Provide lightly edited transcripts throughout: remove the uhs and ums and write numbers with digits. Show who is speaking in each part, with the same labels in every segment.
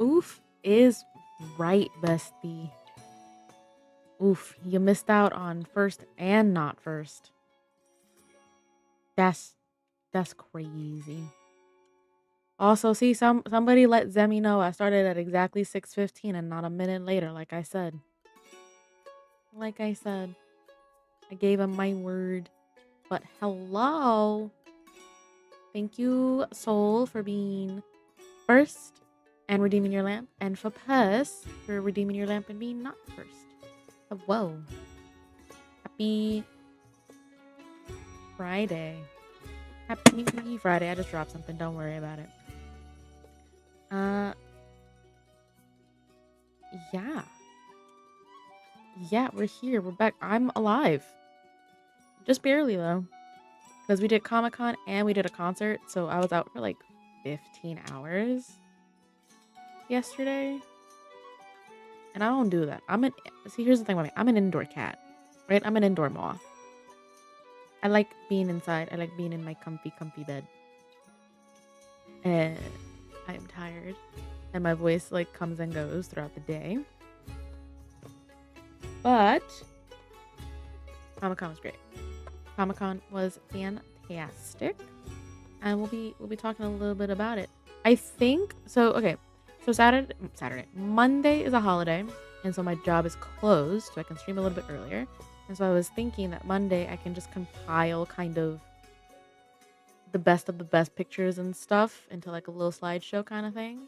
Speaker 1: Oof is right, bestie. Oof, you missed out on first and not first. That's that's crazy. Also, see, somebody let Zemi know I started at exactly 6:15 and not a minute later, like I said. Like I said, I gave him my word. But hello. Thank you, Soul, for being first and redeeming your lamp, and for Puss for redeeming your lamp and being not first. Whoa. Happy Friday. Happy Friday. I just dropped something. Don't worry about it. Uh, yeah. Yeah, we're here. We're back. I'm alive. Just barely, though. Because we did Comic-Con and we did a concert. So I was out for like 15 hours yesterday. And I don't do that. See, here's the thing about me. I'm an indoor cat, right? I'm an indoor moth. I like being inside. I like being in my comfy bed. And I am tired. And my voice like comes and goes throughout the day. But Comic-Con was great. Comic-Con was fantastic. And we'll be talking a little bit about it. I think so. Okay. So Saturday, Monday is a holiday, and so my job is closed, so I can stream a little bit earlier. And so I was thinking that Monday I can just compile kind of the best of the best pictures and stuff into like a little slideshow kind of thing,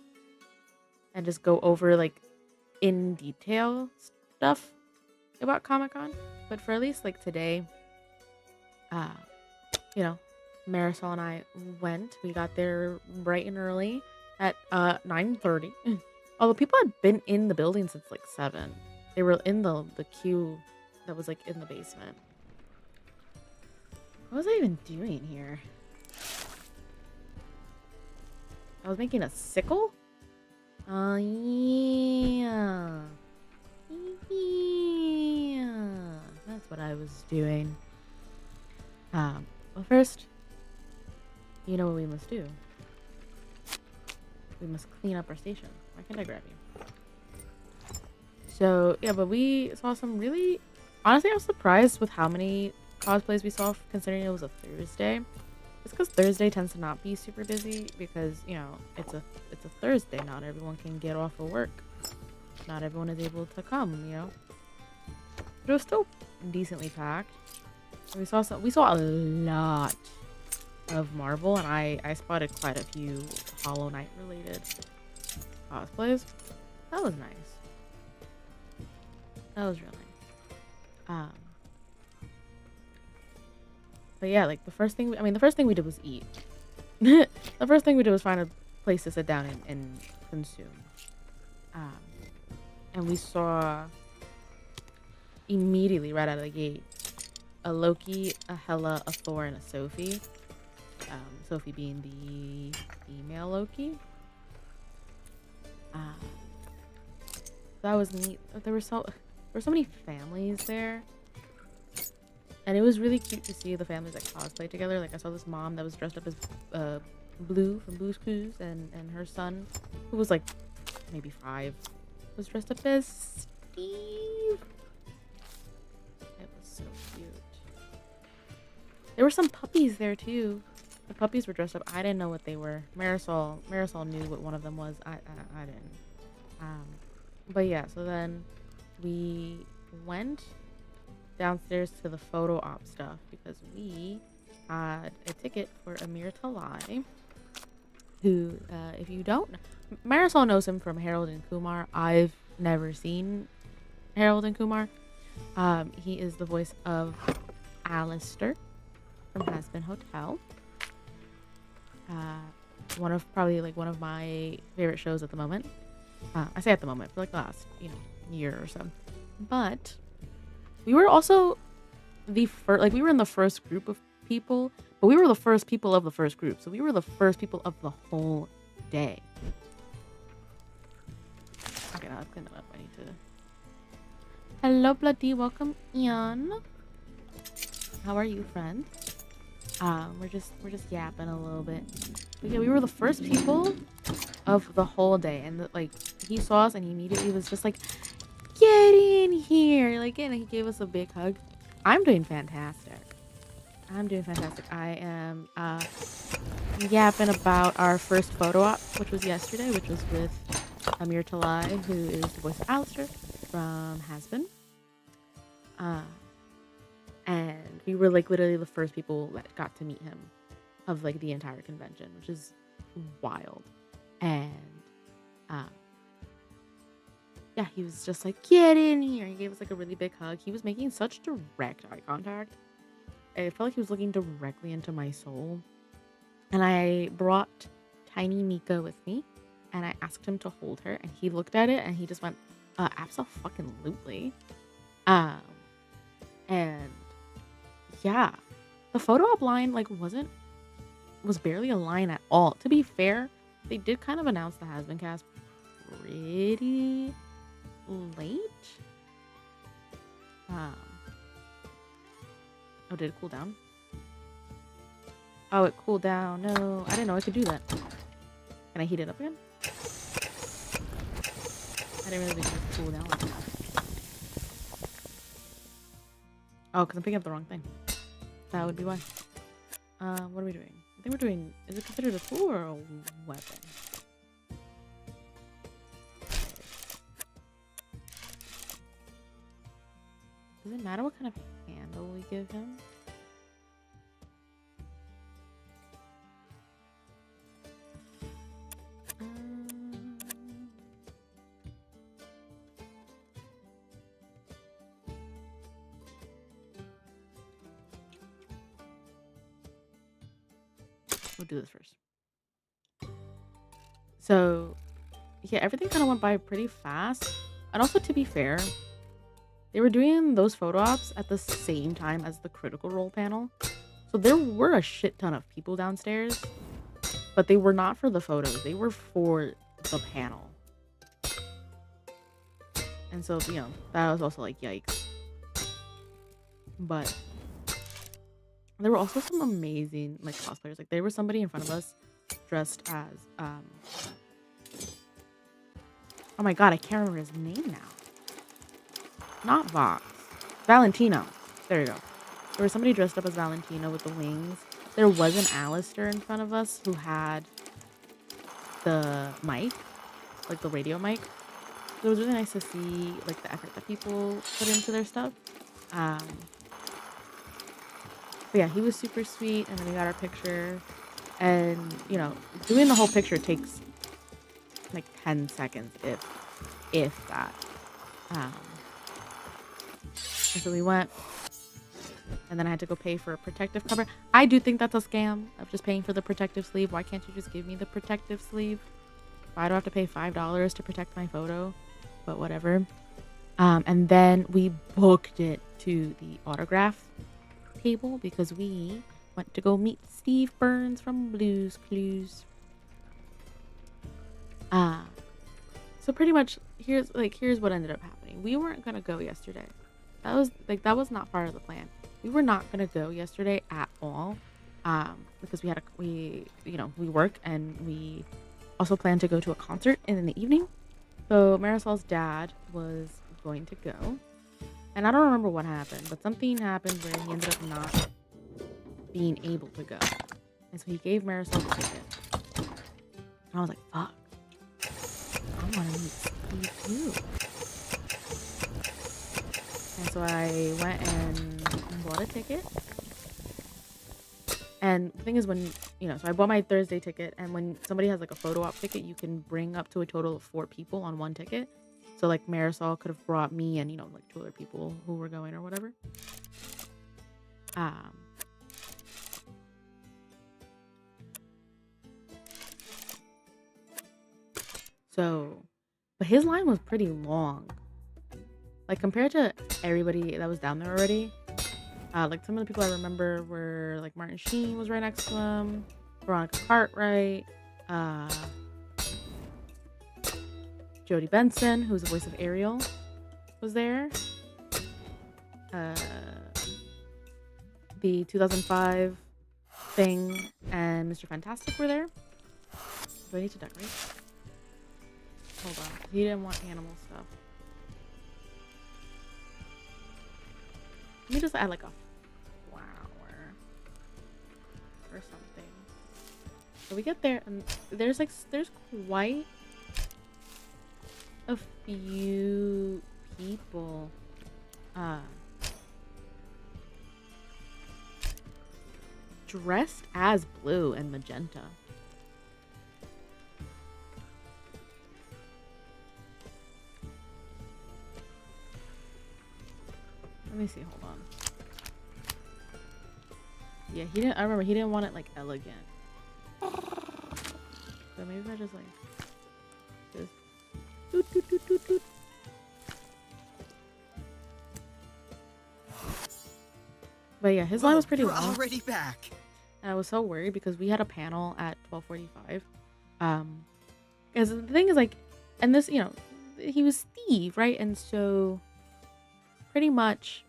Speaker 1: and just go over like in detail stuff about Comic-Con. But for at least like today, you know, Marisol and I went. We got there bright and early at 9:30. Although people had been in the building since like 7. They were in the queue that was like in the basement. What was I even doing here? I was making a sickle? Yeah. Yeah. That's what I was doing. Well, first, you know what we must do. We must clean up our station. Why can't I grab you? So, yeah, but we saw some really... Honestly, I was surprised with how many cosplays we saw, considering it was a Thursday. It's because Thursday tends to not be super busy because, you know, it's a Thursday. Not everyone can get off of work. Not everyone is able to come, you know. But it was still decently packed. We saw a lot of Marvel, and I spotted quite a few Hollow Knight related cosplays. That was nice. That was real nice. But yeah, like the first thing we did was eat. The first thing we did was find a place to sit down and consume. And we saw immediately right out of the gate a Loki, a Hela, a Thor, and a Sophie. Sophie being the female Loki. That was neat. There were so many families there, and it was really cute to see the families like cosplay together. Like I saw this mom that was dressed up as Blue from Blue's Clues, and her son, who was like maybe 5, was dressed up as Steve. It was so cute. There were some puppies there too. The puppies were dressed up. I didn't know what they were. Marisol knew what one of them was. I didn't. But yeah, so then we went downstairs to the photo op stuff because we had a ticket for Amir Talai, who, if you don't know, Marisol knows him from Harold and Kumar. I've never seen Harold and Kumar. He is the voice of Alistair from Has Been Hotel. One of my favorite shows at the moment. I say at the moment, for like the last, year or so. But we were also the first, we were in the first group of people, but we were the first people of the first group. So we were the first people of the whole day. Okay, now let's clean that up. I need to... Hello, Bloody. Welcome, Ian. How are you, friend? We're just yapping a little bit. But yeah, we were the first people of the whole day, and he saw us and he immediately was just like, get in here, like, and he gave us a big hug. I'm doing fantastic. I am yapping about our first photo op, which was yesterday, which was with Amir Talai, who is the voice of Alistair from Has-Been. And we were like literally the first people that got to meet him of like the entire convention, which is wild. And yeah, he was just like, get in here. He gave us like a really big hug. He was making such direct eye contact. I felt like he was looking directly into my soul. And I brought tiny Mika with me and I asked him to hold her and he looked at it and he just went, abso-fucking-lutely. And yeah, the photo op line like was barely a line at all. To be fair, they did kind of announce the Has-Been cast pretty late. Oh, did it cool down? Oh, it cooled down. No, I didn't know I could do that. Can I heat it up again? I didn't really think it would cool down like that. Oh, because I'm picking up the wrong thing. That would be why. What are we doing? I think we're doing... Is it considered a tool or a weapon? Does it matter what kind of handle we give him? We'll do this first. So, yeah, everything kind of went by pretty fast. And also, to be fair, they were doing those photo ops at the same time as the Critical Role panel. So there were a shit ton of people downstairs. But they were not for the photos. They were for the panel. And so, you know, that was also like, yikes. But there were also some amazing, like, cosplayers. Like, there was somebody in front of us dressed as, oh my god, I can't remember his name now. Not Vox. Valentino. There you go. There was somebody dressed up as Valentino with the wings. There was an Alistair in front of us who had the mic, like the radio mic. So it was really nice to see, like, the effort that people put into their stuff. But yeah, he was super sweet, and then we got our picture. And, you know, doing the whole picture takes like 10 seconds, if that. And so we went, and then I had to go pay for a protective cover. I do think that's a scam of just paying for the protective sleeve. Why can't you just give me the protective sleeve? Why do I have to pay $5 to protect my photo? But whatever. And then we booked it to the autograph table because we went to go meet Steve Burns from Blue's Clues. So pretty much here's what ended up happening. We weren't gonna go yesterday. That was not part of the plan. We were not gonna go yesterday at all. Because we work and we also planned to go to a concert in the evening. So Marisol's dad was going to go. And I don't remember what happened, but something happened where he ended up not being able to go. And so he gave Marisol the ticket. And I was like, fuck. I want to meet Steve too. And so I went and bought a ticket. And the thing is when, so I bought my Thursday ticket, and when somebody has like a photo op ticket, you can bring up to a total of 4 people on one ticket. So like Marisol could have brought me and, like 2 other people who were going or whatever. But his line was pretty long. Like compared to everybody that was down there already. Like some of the people I remember were like Martin Sheen was right next to him, Veronica Cartwright, Jodie Benson, who's the voice of Ariel, was there. The 2005 Thing and Mr. Fantastic were there. Do I need to decorate? Hold on. He didn't want animal stuff. Let me just add like a flower or something. So we get there and there's quite a few people dressed as blue and magenta. Let me see, hold on. Yeah, I remember he didn't want it like elegant. So maybe if I just like doot, doot, doot, doot, doot. But yeah, his line was pretty long.
Speaker 2: Already back.
Speaker 1: And I was so worried because we had a panel at 12:45. Because the thing is like, and this, you know, he was Steve, right? And so pretty much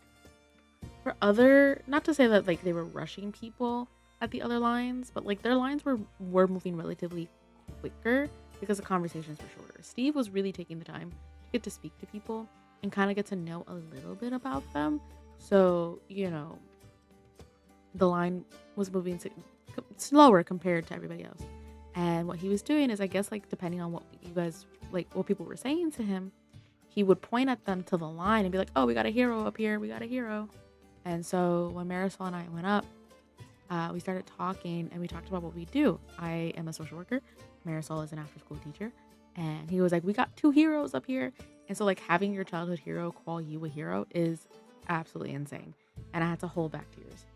Speaker 1: for other, not to say that like they were rushing people at the other lines, but like their lines were moving relatively quicker because the conversations were shorter. Steve was really taking the time to get to speak to people and kind of get to know a little bit about them. So, you know, the line was moving slower compared to everybody else. And what he was doing is, I guess, like, depending on what you guys, like, what people were saying to him, he would point at them to the line and be like, oh, we got a hero up here. We got a hero. And so when Marisol and I went up, we started talking and we talked about what we do. I am a social worker. Marisol is an after-school teacher. And he was like, we got 2 heroes up here. And so, like, having your childhood hero call you a hero is absolutely insane. And I had to hold back tears.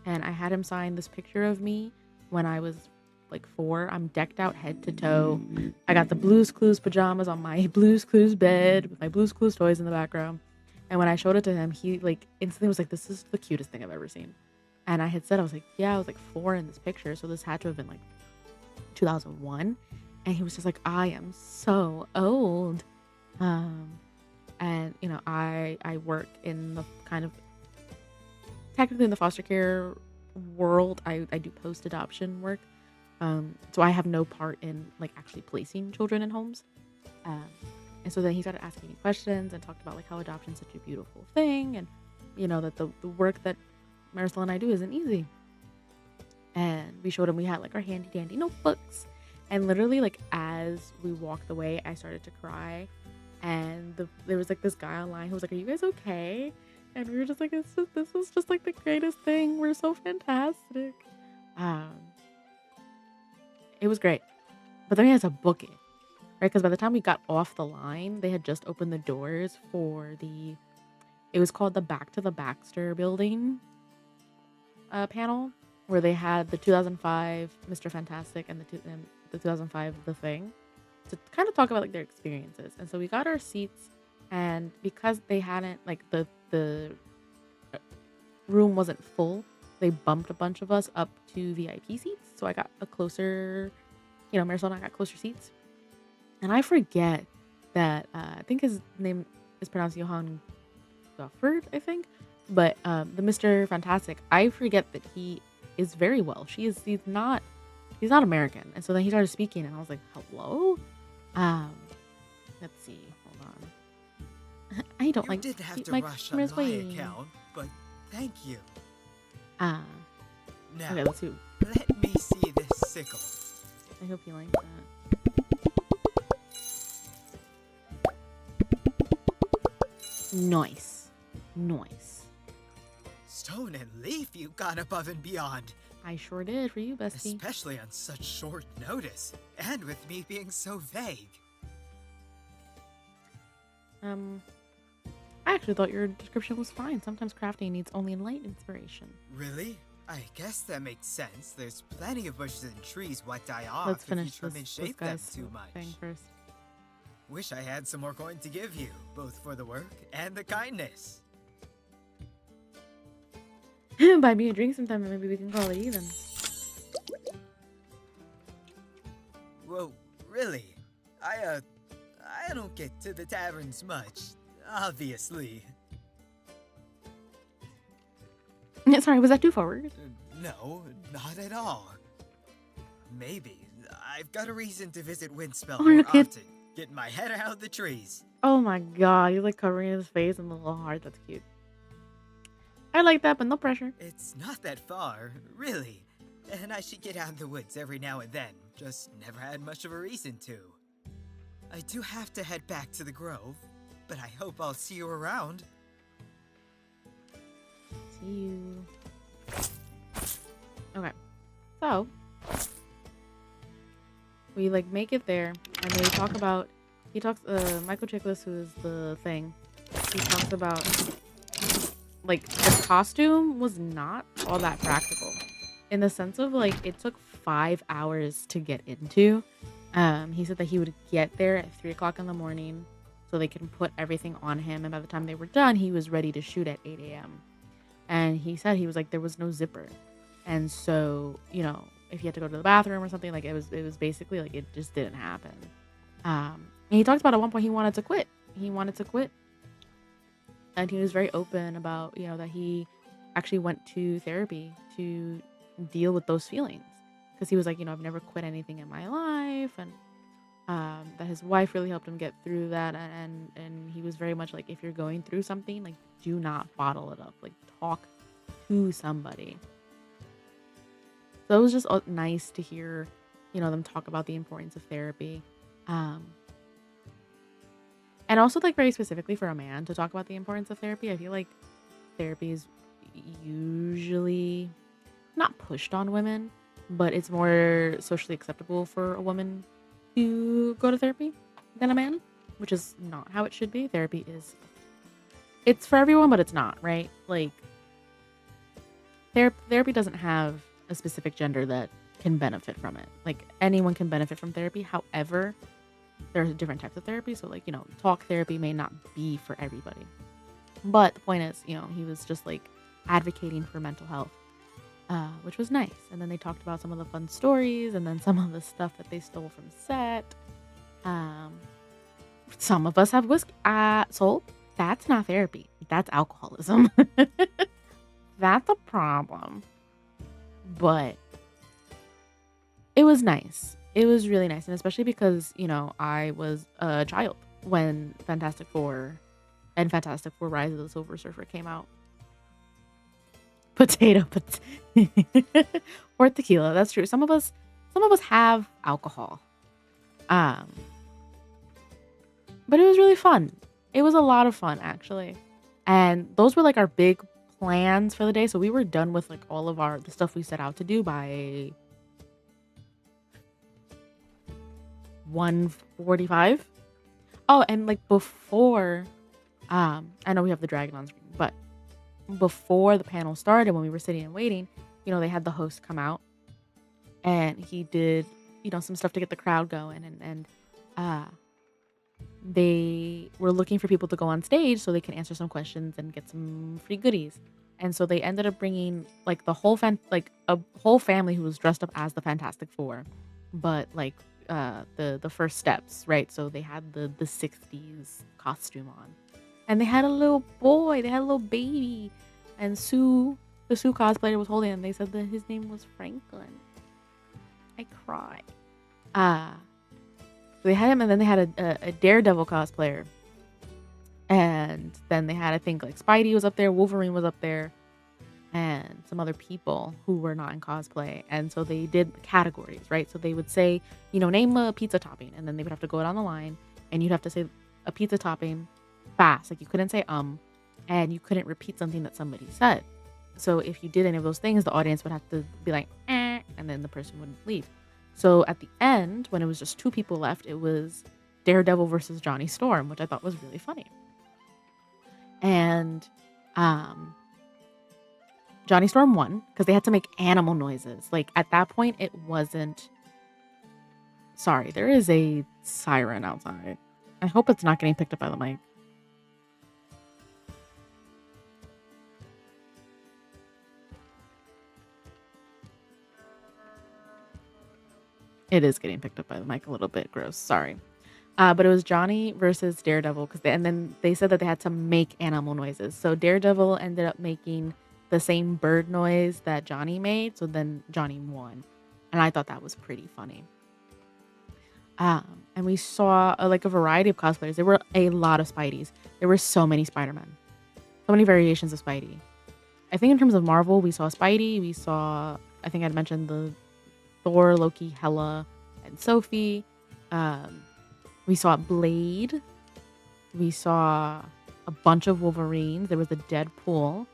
Speaker 1: And I had him sign this picture of me when I was like 4. I'm decked out head to toe. I got the Blue's Clues pajamas on my Blue's Clues bed with my Blue's Clues toys in the background. And when I showed it to him, he like instantly was like, this is the cutest thing I've ever seen. And I had said, I was like, yeah, I was like 4 in this picture. So this had to have been like 2001. And he was just like, I am so old. And you know, I work in the kind of technically in the foster care world. I do post-adoption work. So I have no part in like actually placing children in homes. And so then he started asking me questions and talked about like how adoption is such a beautiful thing. And, you know, that the work that Marisol and I do isn't easy. And we showed him, we had like our handy dandy notebooks. And literally like as we walked away, I started to cry. And there was like this guy online who was like, are you guys okay? And we were just like, this is just like the greatest thing. We're so fantastic. It was great. But then we had to book it, right? Because by the time we got off the line, they had just opened the doors for it was called the Back to the Baxter building panel, where they had the 2005 Mr. Fantastic and the 2005 The Thing to kind of talk about like their experiences. And so we got our seats, and because they hadn't like the room wasn't full, they bumped a bunch of us up to VIP seats. So I got a closer, you know, Marisol and I got closer seats. And I forget that, I think his name is pronounced Johann Gufford, I think. But the Mr. Fantastic, I forget that he is very Welsh. He's not American. And so then he started speaking and I was like, hello? Let's see. Hold on. I don't like
Speaker 2: did have
Speaker 1: keep
Speaker 2: to
Speaker 1: my
Speaker 2: rush on
Speaker 1: customers
Speaker 2: my
Speaker 1: waiting.
Speaker 2: account, but thank you.
Speaker 1: Now, okay, let's see.
Speaker 2: Let me see this sickle.
Speaker 1: I hope you like that. Nice.
Speaker 2: Stone and leaf, you've gone above and beyond.
Speaker 1: I sure did for you, bestie.
Speaker 2: Especially on such short notice, and with me being so vague.
Speaker 1: I actually thought your description was fine. Sometimes crafting needs only light inspiration.
Speaker 2: Really? I guess that makes sense. There's plenty of bushes and trees what die off
Speaker 1: Let's
Speaker 2: if you
Speaker 1: finish
Speaker 2: trim and
Speaker 1: this
Speaker 2: shape them
Speaker 1: guy's
Speaker 2: too much.
Speaker 1: thing first.
Speaker 2: Wish I had some more coin to give you, both for the work and the kindness.
Speaker 1: Buy me a drink sometime and maybe we can call it even.
Speaker 2: Well, really? I don't get to the taverns much, obviously.
Speaker 1: Sorry, was that too forward?
Speaker 2: No, not at all. Maybe. I've got a reason to visit Windspell
Speaker 1: Oh,
Speaker 2: more
Speaker 1: look at
Speaker 2: often. getting my head out of the trees.
Speaker 1: Oh my god, he's like covering his face in the little heart. That's cute. I like that, but no pressure.
Speaker 2: It's not that far, really. And I should get out in the woods every now and then. Just never had much of a reason to. I do have to head back to the grove, but I hope I'll see you around.
Speaker 1: See you. Okay. So, we like make it there, and they talk about, Michael Chiklis, who is the thing, he talks about, like, the costume was not all that practical. In the sense of, like, it took 5 hours to get into. He said that he would get there at 3 o'clock in the morning so they can put everything on him, and by the time they were done, he was ready to shoot at 8 a.m. And he said, he was like, there was no zipper. And so, you know, if you had to go to the bathroom or something, like, it was basically, like, it just didn't happen. And he talks about at one point he wanted to quit. He wanted to quit. And he was very open about, you know, that he actually went to therapy to deal with those feelings. Because he was like, you know, I've never quit anything in my life. And that his wife really helped him get through that. And he was very much like, if you're going through something, like, do not bottle it up. Like, talk to somebody. So it was just nice to hear, you know, them talk about the importance of therapy. And also, like, very specifically for a man to talk about the importance of therapy. I feel like therapy is usually not pushed on women, but it's more socially acceptable for a woman to go to therapy than a man, which is not how it should be. Therapy is, it's for everyone, but it's not, right? Like, therapy doesn't have a specific gender that can benefit from it. Like, anyone can benefit from therapy. However, there's different types of therapy. So, like, you know, talk therapy may not be for everybody. But the point is, you know, he was just like advocating for mental health, which was nice. And then they talked about some of the fun stories and then some of the stuff that they stole from set. Some of us have whiskey. So that's not therapy. That's alcoholism. That's a problem. But it was nice. It was really nice. And especially because, you know, I was a child when Fantastic Four and Fantastic Four Rise of the Silver Surfer came out. Potato. Or tequila. That's true. Some of us have alcohol. But it was really fun. It was a lot of fun, actually. And those were like our big plans for the day. So we were done with like all of the stuff we set out to do by 1:45. Oh, and like before, I know we have the dragon on screen, but before the panel started, when we were sitting and waiting, you know, they had the host come out and he did, you know, some stuff to get the crowd going, and they were looking for people to go on stage so they can answer some questions and get some free goodies. And so they ended up bringing like a whole family who was dressed up as the Fantastic Four, but like the first steps, right? So they had the 60s costume on, and they had a little boy, they had a little baby, and the Sue cosplayer was holding him. They said that his name was Franklin. I cried. They had him, and then they had a Daredevil cosplayer, and then they had, I think, like Spidey was up there, Wolverine was up there, and some other people who were not in cosplay. And so they did categories, right? So they would say, you know, name a pizza topping, and then they would have to go down the line, and you'd have to say a pizza topping fast. Like, you couldn't say and you couldn't repeat something that somebody said. So if you did any of those things, the audience would have to be like, and then the person would leave. So at the end, when it was just 2 people left, it was Daredevil versus Johnny Storm, which I thought was really funny. And Johnny Storm won because they had to make animal noises. Like, at that point, it wasn't... Sorry, there is a siren outside. I hope it's not getting picked up by the mic. It is getting picked up by the mic a little bit. Gross. Sorry. But it was Johnny versus Daredevil, and then they said that they had to make animal noises. So Daredevil ended up making the same bird noise that Johnny made. So then Johnny won. And I thought that was pretty funny. And we saw like a variety of cosplayers. There were a lot of Spideys. There were so many Spider-Men. So many variations of Spidey. I think in terms of Marvel, we saw Spidey. We saw, I think I'd mentioned the Thor, Loki, Hela, and Sophie. We saw Blade. We saw a bunch of Wolverines. There was a Deadpool.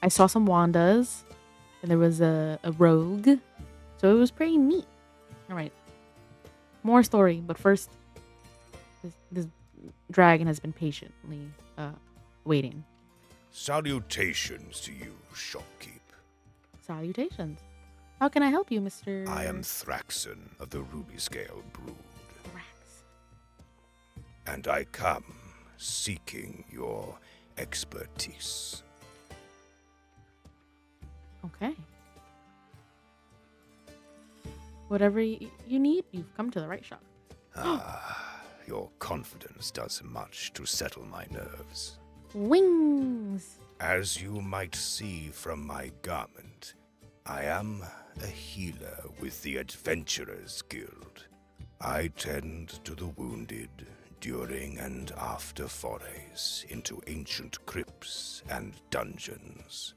Speaker 1: I saw some Wandas. And there was a Rogue. So it was pretty neat. All right. More story. But first, this dragon has been patiently waiting.
Speaker 3: Salutations to you, shopkeep.
Speaker 1: Salutations. How can I help you, Mr.
Speaker 3: I am Thraxon of the Ruby Scale Brood,
Speaker 1: Thrax?
Speaker 3: and I come seeking your expertise.
Speaker 1: Okay. Whatever you need, you've come to the right shop.
Speaker 3: Your confidence does much to settle my nerves.
Speaker 1: Wings!
Speaker 3: As you might see from my garment, I am a healer with the Adventurers Guild. I tend to the wounded during and after forays into ancient crypts and dungeons.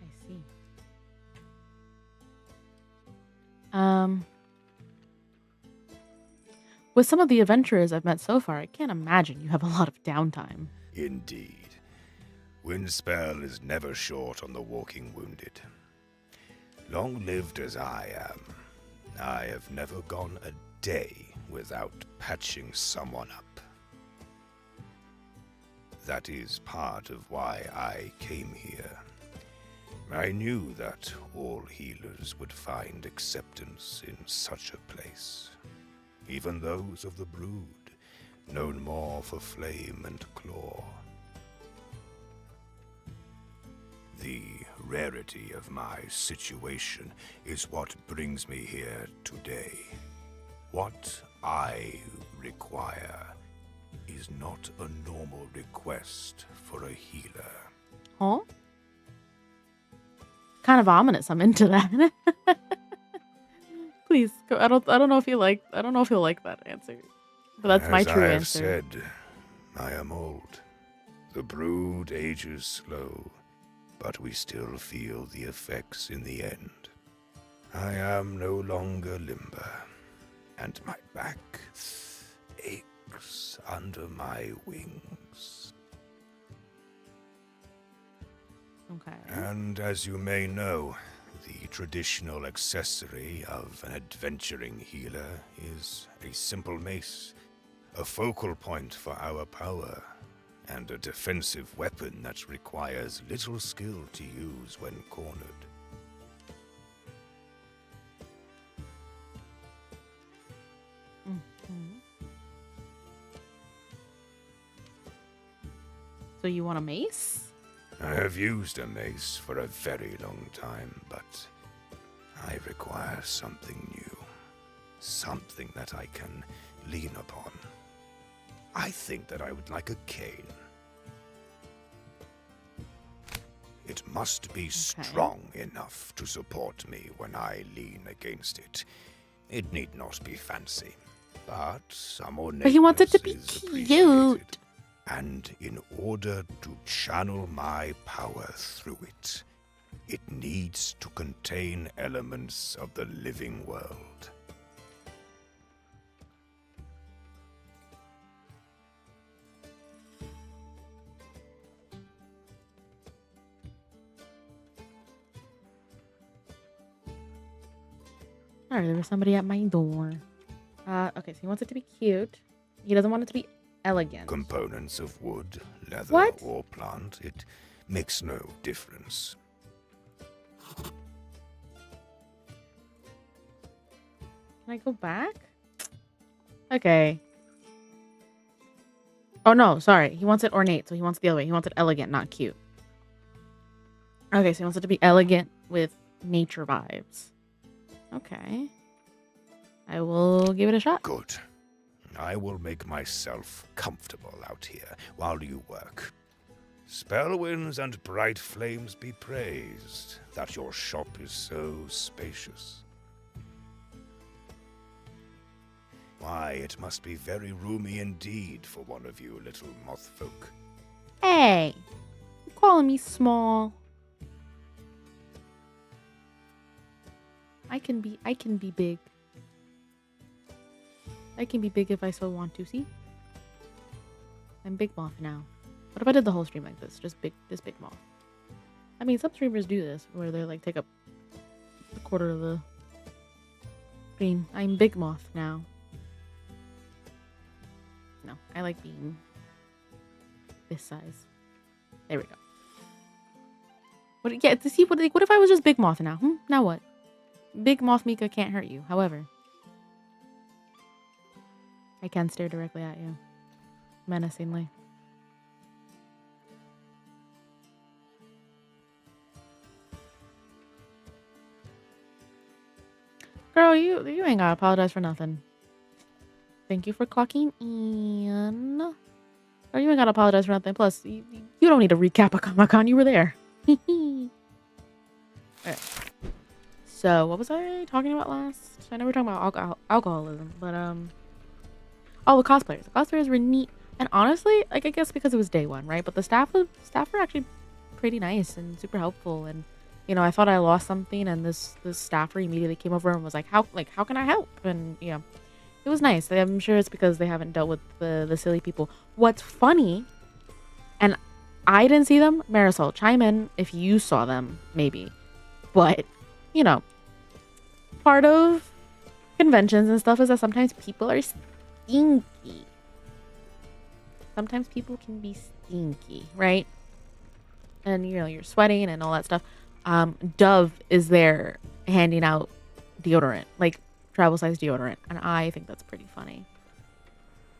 Speaker 1: I see. With some of the adventurers I've met so far, I can't imagine you have a lot of downtime.
Speaker 3: Indeed. Windspell is never short on the walking wounded. Long-lived as I am, I have never gone a day without patching someone up. That is part of why I came here. I knew that all healers would find acceptance in such a place. Even those of the brood, known more for flame and claw. The rarity of my situation is what brings me here today. What I require is not a normal request for a healer.
Speaker 1: Huh? Kind of ominous. I'm into that. Please go. I don't know if you like. I don't know if you'll like that answer, but that's my true
Speaker 3: As I have
Speaker 1: answer.
Speaker 3: said, I am old. The brood ages slow, but we still feel the effects in the end. I am no longer limber, and my back aches under my wings.
Speaker 1: Okay.
Speaker 3: And as you may know, the traditional accessory of an adventuring healer is a simple mace, a focal point for our power, and a defensive weapon that requires little skill to use when cornered.
Speaker 1: Mhm. So you want a mace?
Speaker 3: I have used a mace for a very long time, but I require something new. Something that I can lean upon. I think that I would like a cane. It must be strong enough to support me when I lean against it. It need not be fancy, but some ornateness
Speaker 1: But he wants it to be
Speaker 3: is
Speaker 1: cute.
Speaker 3: appreciated. And in order to channel my power through it, it needs to contain elements of the living world.
Speaker 1: All right, there was somebody at my door. Okay, so he wants it to be cute. He doesn't want it to be elegant.
Speaker 3: Components of wood, leather,
Speaker 1: What?
Speaker 3: or plant, it makes no difference.
Speaker 1: Can I go back? Okay. Oh no, sorry. He wants it ornate, so he wants it the other way. He wants it elegant, not cute. Okay, so he wants it to be elegant with nature vibes. Okay. I will give it a shot.
Speaker 3: Good. I will make myself comfortable out here while you work. Spell winds and bright flames be praised, that your shop is so spacious. Why, it must be very roomy indeed for one of you little moth folk.
Speaker 1: Hey, you calling me small? I can be big. I can be big if I so want to. See, I'm Big Moth now. What if I did the whole stream like this? Just big Moth. I mean, some streamers do this where they like take up a quarter of the screen. I'm Big Moth now. No, I like being this size. There we go. What? Yeah, to see what if I was just Big Moth now? Now what? Big Moth Mika can't hurt you. However, I can stare directly at you, menacingly. Girl, you ain't gotta apologize for nothing. Thank you for clocking in. Or you ain't gotta apologize for nothing. Plus, you don't need to recap a Comic-Con. You were there. Alright. So, what was I talking about last? I know we were talking about alcoholism, but, oh, the cosplayers. The cosplayers were neat. And honestly, like, I guess because it was day one, right? But the staff were actually pretty nice and super helpful. And, you know, I thought I lost something, and this staffer immediately came over and was like, how can I help? And, you know, it was nice. I'm sure it's because they haven't dealt with the silly people. What's funny, and I didn't see them, Marisol, chime in if you saw them, maybe. But, you know, part of conventions and stuff is that sometimes people are stinky. Sometimes people can be stinky, right? And, you know, you're sweating and all that stuff. Dove is there handing out deodorant, like travel size deodorant. And I think that's pretty funny.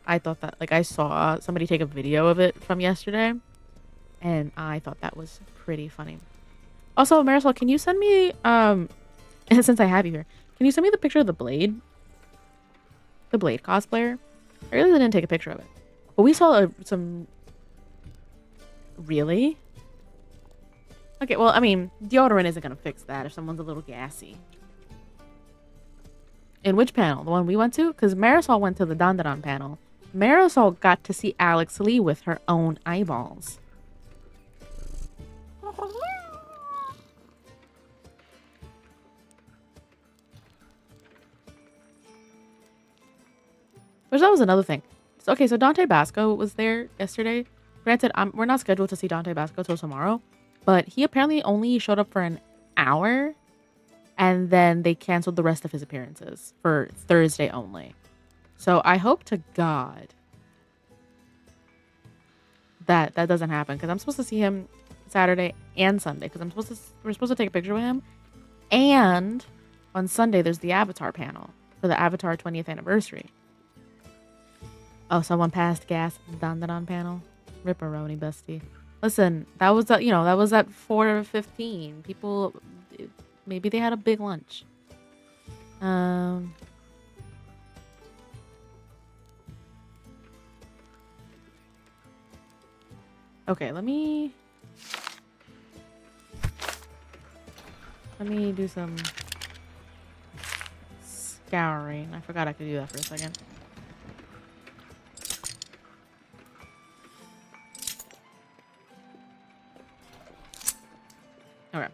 Speaker 1: I thought that, like, I saw somebody take a video of it from yesterday, and I thought that was pretty funny. Also, Marisol, can you send me, since I have you here, can you send me the picture of the Blade? The Blade cosplayer? I really didn't take a picture of it. But we saw some... Really? Okay, well, I mean, deodorant isn't going to fix that if someone's a little gassy. In which panel? The one we went to? Because Marisol went to the Dandadan panel. Marisol got to see Alex Lee with her own eyeballs. Which that was another thing. So, okay, so Dante Basco was there yesterday. Granted, we're not scheduled to see Dante Basco till tomorrow, but he apparently only showed up for an hour, and then they canceled the rest of his appearances for Thursday only. So I hope to God that that doesn't happen, because I'm supposed to see him Saturday and Sunday, because we're supposed to take a picture with him, and on Sunday there's the Avatar panel for the Avatar 20th anniversary. Oh, someone passed gas at the Dandadan panel. Ripperoni, bestie. Listen, that was at, that was at 4:15. People, maybe they had a big lunch. Okay, let me do some scouring. I forgot I could do that for a second. Okay.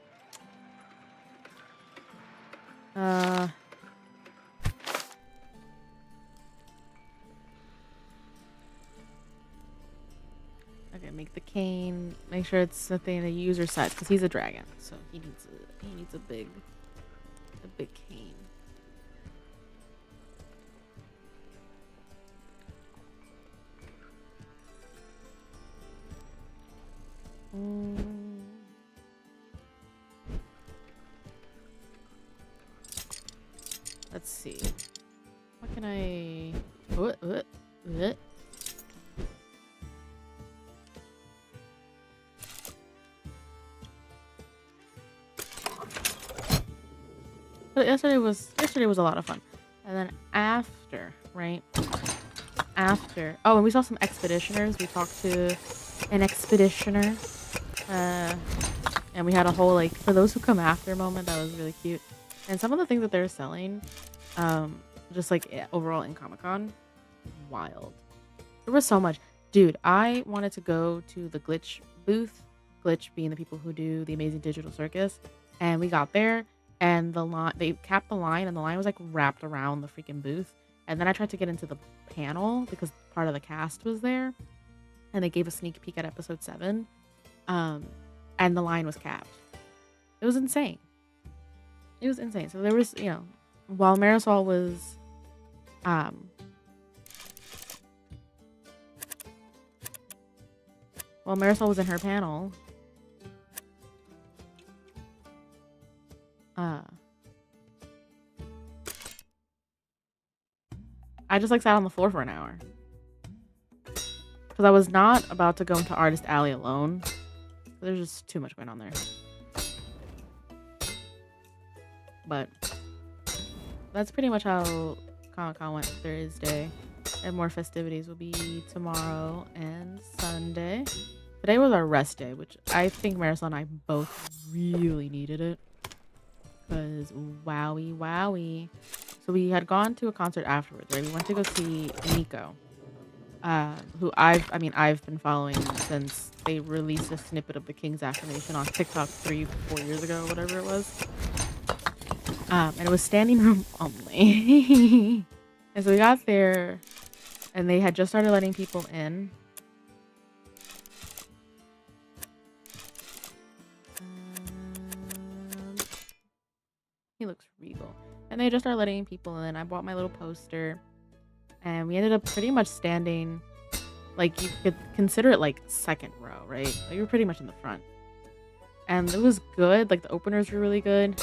Speaker 1: Okay, make the cane. Make sure it's something the user size, because he's a dragon, so he needs a big cane. Let's see. What can I... What? But yesterday was a lot of fun. And then after, right? after. Oh, and we saw some expeditioners. We talked to an expeditioner. And we had a whole, like, for those who come after moment that was really cute. And some of the things that they're selling, just like overall in Comic-Con, wild. There was so much. Dude, I wanted to go to the Glitch booth, Glitch being the people who do the Amazing Digital Circus, and we got there, and the line, they capped the line, and the line was like wrapped around the freaking booth. And then I tried to get into the panel because part of the cast was there, and they gave a sneak peek at episode 7, and the line was capped. It was insane. It was insane. So there was, you know, while Marisol was, in her panel, I just like sat on the floor for an hour because I was not about to go into Artist Alley alone. There's just too much going on there. But that's pretty much how Comic-Con went Thursday. And more festivities will be tomorrow and Sunday. Today was our rest day, which I think Marisol and I both really needed it. Because wowie wowie. So we had gone to a concert afterwards, right? We went to go see Nico. Who I've been following since they released a snippet of the King's Affirmation on TikTok 3-4 years ago, whatever it was. And it was standing room only. And so we got there, and they had just started letting people in. He looks regal. And they just started letting people in. I bought my little poster. And we ended up pretty much standing, like, you could consider it like second row, right? Like, you were pretty much in the front. And it was good. Like, the openers were really good.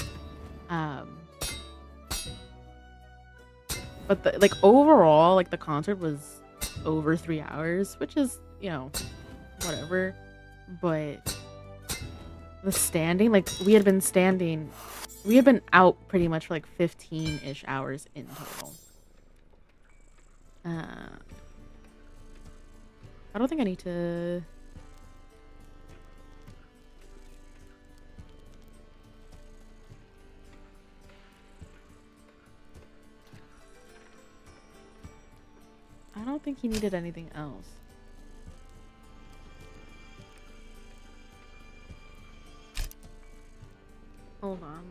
Speaker 1: But like overall, like the concert was over 3 hours, which is, you know, whatever. But the standing, like we had been out pretty much for like 15-ish hours in total. I don't think I need to. I don't think he needed anything else. Hold on.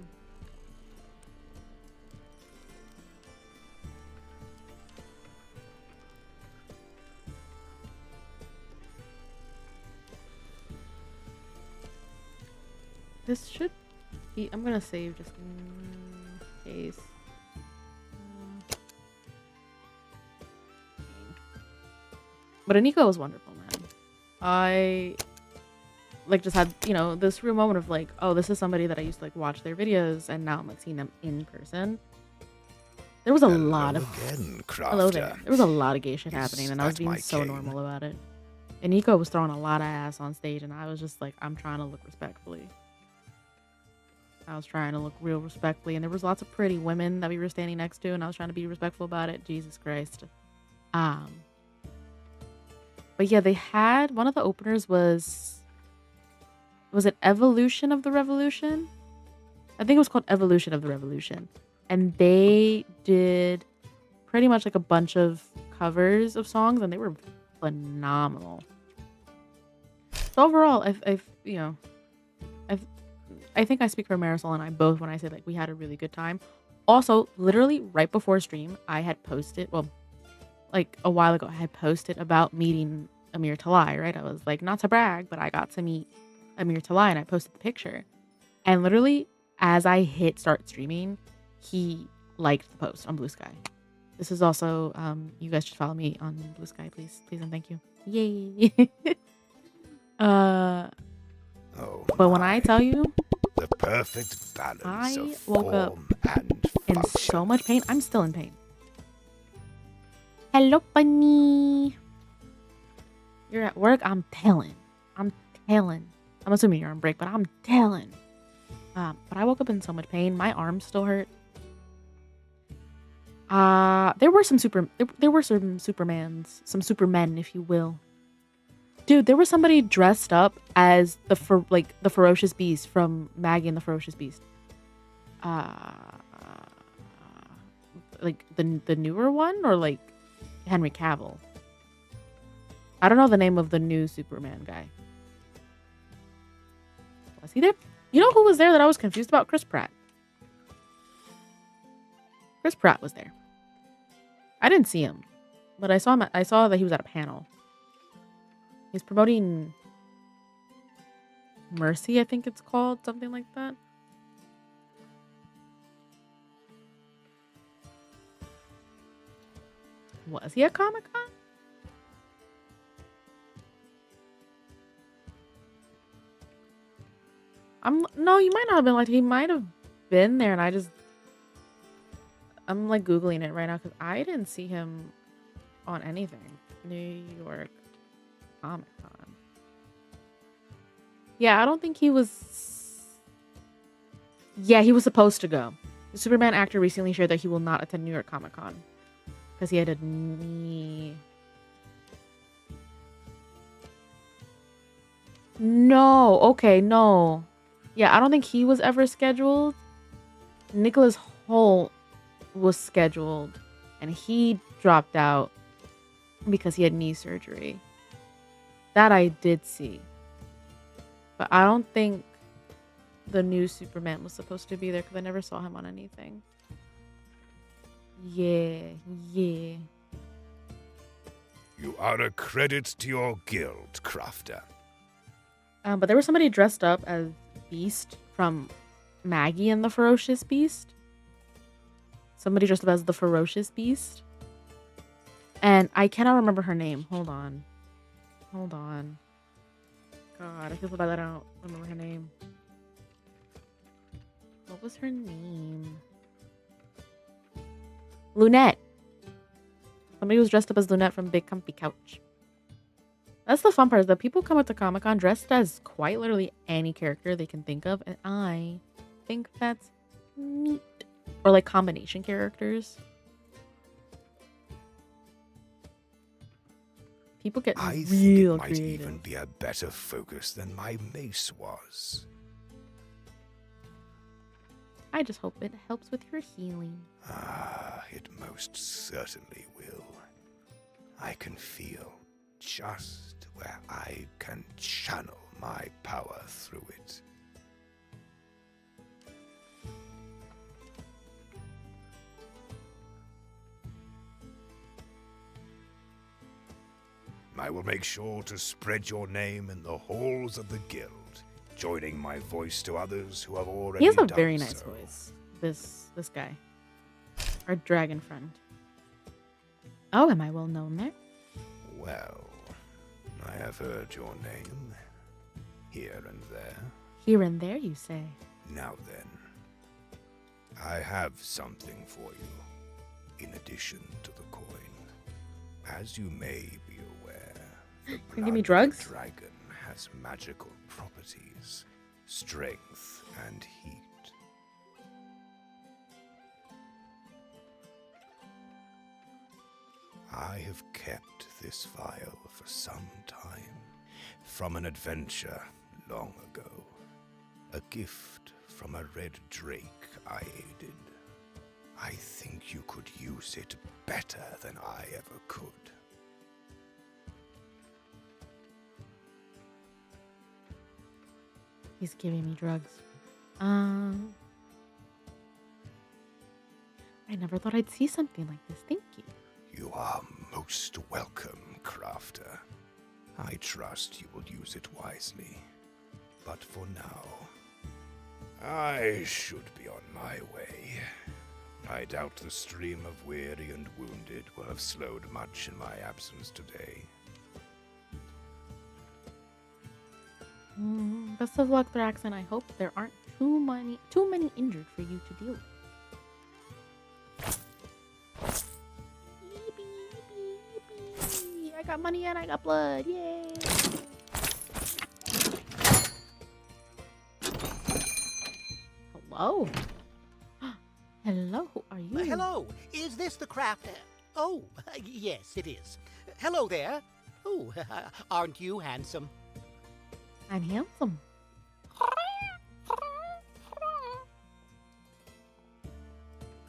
Speaker 1: This should be. I'm gonna save just in case. But Aniko was wonderful, man. I like just had, you know, this real moment of like, oh, this is somebody that I used to like watch their videos, and now I'm like seeing them in person. There was a lot of hello there. There was a lot of gay shit happening, and I was being so normal about it. And Nico was throwing a lot of ass on stage, and I was just like, I'm trying to look respectfully. I was trying to look real respectfully, and there was lots of pretty women that we were standing next to, and I was trying to be respectful about it. Jesus Christ. But yeah, they had one of the openers was it Evolution of the Revolution? I think it was called Evolution of the Revolution. And they did pretty much like a bunch of covers of songs, and they were phenomenal. So overall, I think I speak for Marisol and I both when I say like we had a really good time. Also, literally right before stream, I had posted, well, like a while ago, I had posted about meeting Amir Talai, right? I was like, not to brag, but I got to meet Amir Talai, and I posted the picture. And literally, as I hit start streaming, he liked the post on Blue Sky. This is also, you guys should follow me on Blue Sky, please, and thank you. Yay! But when I tell you,
Speaker 3: the perfect balance
Speaker 1: I woke up in so much pain. I'm still in pain. Hello, bunny. You're at work? I'm telling. I'm assuming you're on break, but I'm telling. But I woke up in so much pain. My arms still hurt. There were some Supermans, some Supermen, if you will. Dude, there was somebody dressed up as the ferocious beast from Maggie and the Ferocious Beast. Like the newer one, or like Henry Cavill. I don't know the name of the new Superman guy. Was he there? You know who was there that I was confused about? Chris Pratt. Chris Pratt was there. I didn't see him, but I saw him. I saw that he was at a panel. He's promoting Mercy, I think it's called, something like that. Was he at Comic-Con? No, he might not have been. Like, he might have been there, and I'm like Googling it right now because I didn't see him on anything. New York Comic-Con. Yeah, I don't think he was. Yeah, he was supposed to go. The Superman actor recently shared that he will not attend New York Comic-Con because he had a knee. No, okay, no. Yeah, I don't think he was ever scheduled. Nicholas Hoult was scheduled, and he dropped out because he had knee surgery. That I did see. But I don't think the new Superman was supposed to be there because I never saw him on anything. Yeah.
Speaker 3: You are a credit to your guild, Crafter.
Speaker 1: But there was somebody dressed up as Beast from Maggie and the Ferocious Beast. Somebody dressed up as the Ferocious Beast. And I cannot remember her name. Hold on. God, I feel so bad that I don't remember her name. What was her name? Lunette. Somebody was dressed up as Lunette from Big Comfy Couch. That's the fun part, is that people come up to Comic-Con dressed as quite literally any character they can think of, and I think that's neat. Or like combination characters. People get
Speaker 3: I
Speaker 1: real
Speaker 3: think it might
Speaker 1: creative.
Speaker 3: even be a better focus than my mace was.
Speaker 1: I just hope it helps with your healing.
Speaker 3: It most certainly will. I can feel just where I can channel my power through it. I will make sure to spread your name in the halls of the guild, joining my voice to others who have already
Speaker 1: He has a
Speaker 3: done
Speaker 1: very nice
Speaker 3: so.
Speaker 1: voice. This guy. Our dragon friend. Oh, am I well known there?
Speaker 3: Well, I have heard your name here and there.
Speaker 1: Here and there, you say.
Speaker 3: Now then, I have something for you, in addition to the coin. As you may be aware, the
Speaker 1: Can you give me
Speaker 3: blood of the
Speaker 1: drugs?
Speaker 3: dragon has magical properties, strength and heat. I have kept this vial for some time, from an adventure long ago. A gift from a red drake I aided. I think you could use it better than I ever could.
Speaker 1: He's giving me drugs. I never thought I'd see something like this. Thank you.
Speaker 3: You are most welcome, Crafter. I trust you will use it wisely. But for now, I should be on my way. I doubt the stream of weary and wounded will have slowed much in my absence today.
Speaker 1: Best of luck, Thrax, and I hope there aren't too many injured for you to deal with. Yippee, I got money and I got blood. Yay! Hello. Hello, who are you?
Speaker 4: Hello, is this the craft? Oh, yes, it is. Hello there. Oh, aren't you handsome?
Speaker 1: I'm handsome.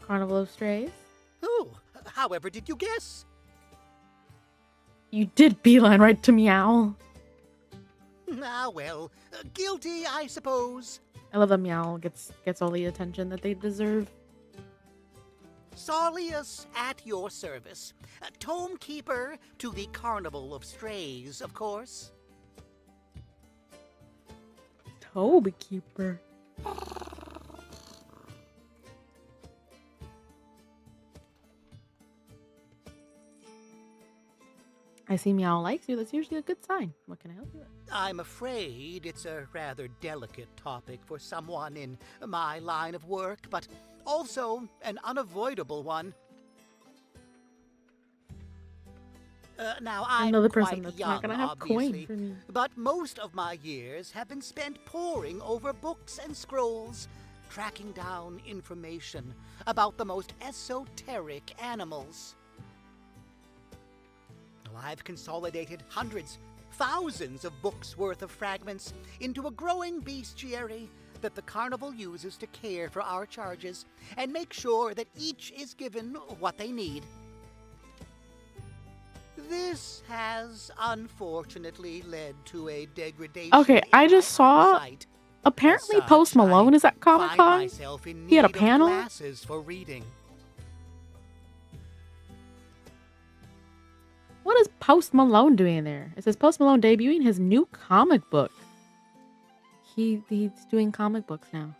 Speaker 1: Carnival of Strays?
Speaker 4: Oh, however did you guess?
Speaker 1: You did beeline right to Meow.
Speaker 4: Ah, well, guilty, I suppose.
Speaker 1: I love that Meow gets all the attention that they deserve.
Speaker 4: Saulius at your service. Tome keeper to the Carnival of Strays, of course.
Speaker 1: Toby Keeper. I see Meow likes you. That's usually a good sign. What can I help you with?
Speaker 4: I'm afraid it's a rather delicate topic for someone in my line of work, but also an unavoidable one. Now, I'm
Speaker 1: Another
Speaker 4: quite
Speaker 1: person that's
Speaker 4: young,
Speaker 1: not gonna have
Speaker 4: obviously,
Speaker 1: coin for me.
Speaker 4: but most of my years have been spent poring over books and scrolls, tracking down information about the most esoteric animals. I've consolidated hundreds, thousands of books worth of fragments into a growing bestiary that the carnival uses to care for our charges and make sure that each is given what they need. This has unfortunately led to a degradation.
Speaker 1: Okay, I just
Speaker 4: in
Speaker 1: saw.
Speaker 4: sight.
Speaker 1: Apparently,
Speaker 4: As such,
Speaker 1: Post Malone is at Comic
Speaker 4: find
Speaker 1: Con.
Speaker 4: myself in
Speaker 1: He had a
Speaker 4: need of
Speaker 1: panel?
Speaker 4: classes for reading.
Speaker 1: What is Post Malone doing there? It says Post Malone debuting his new comic book. He's doing comic books now.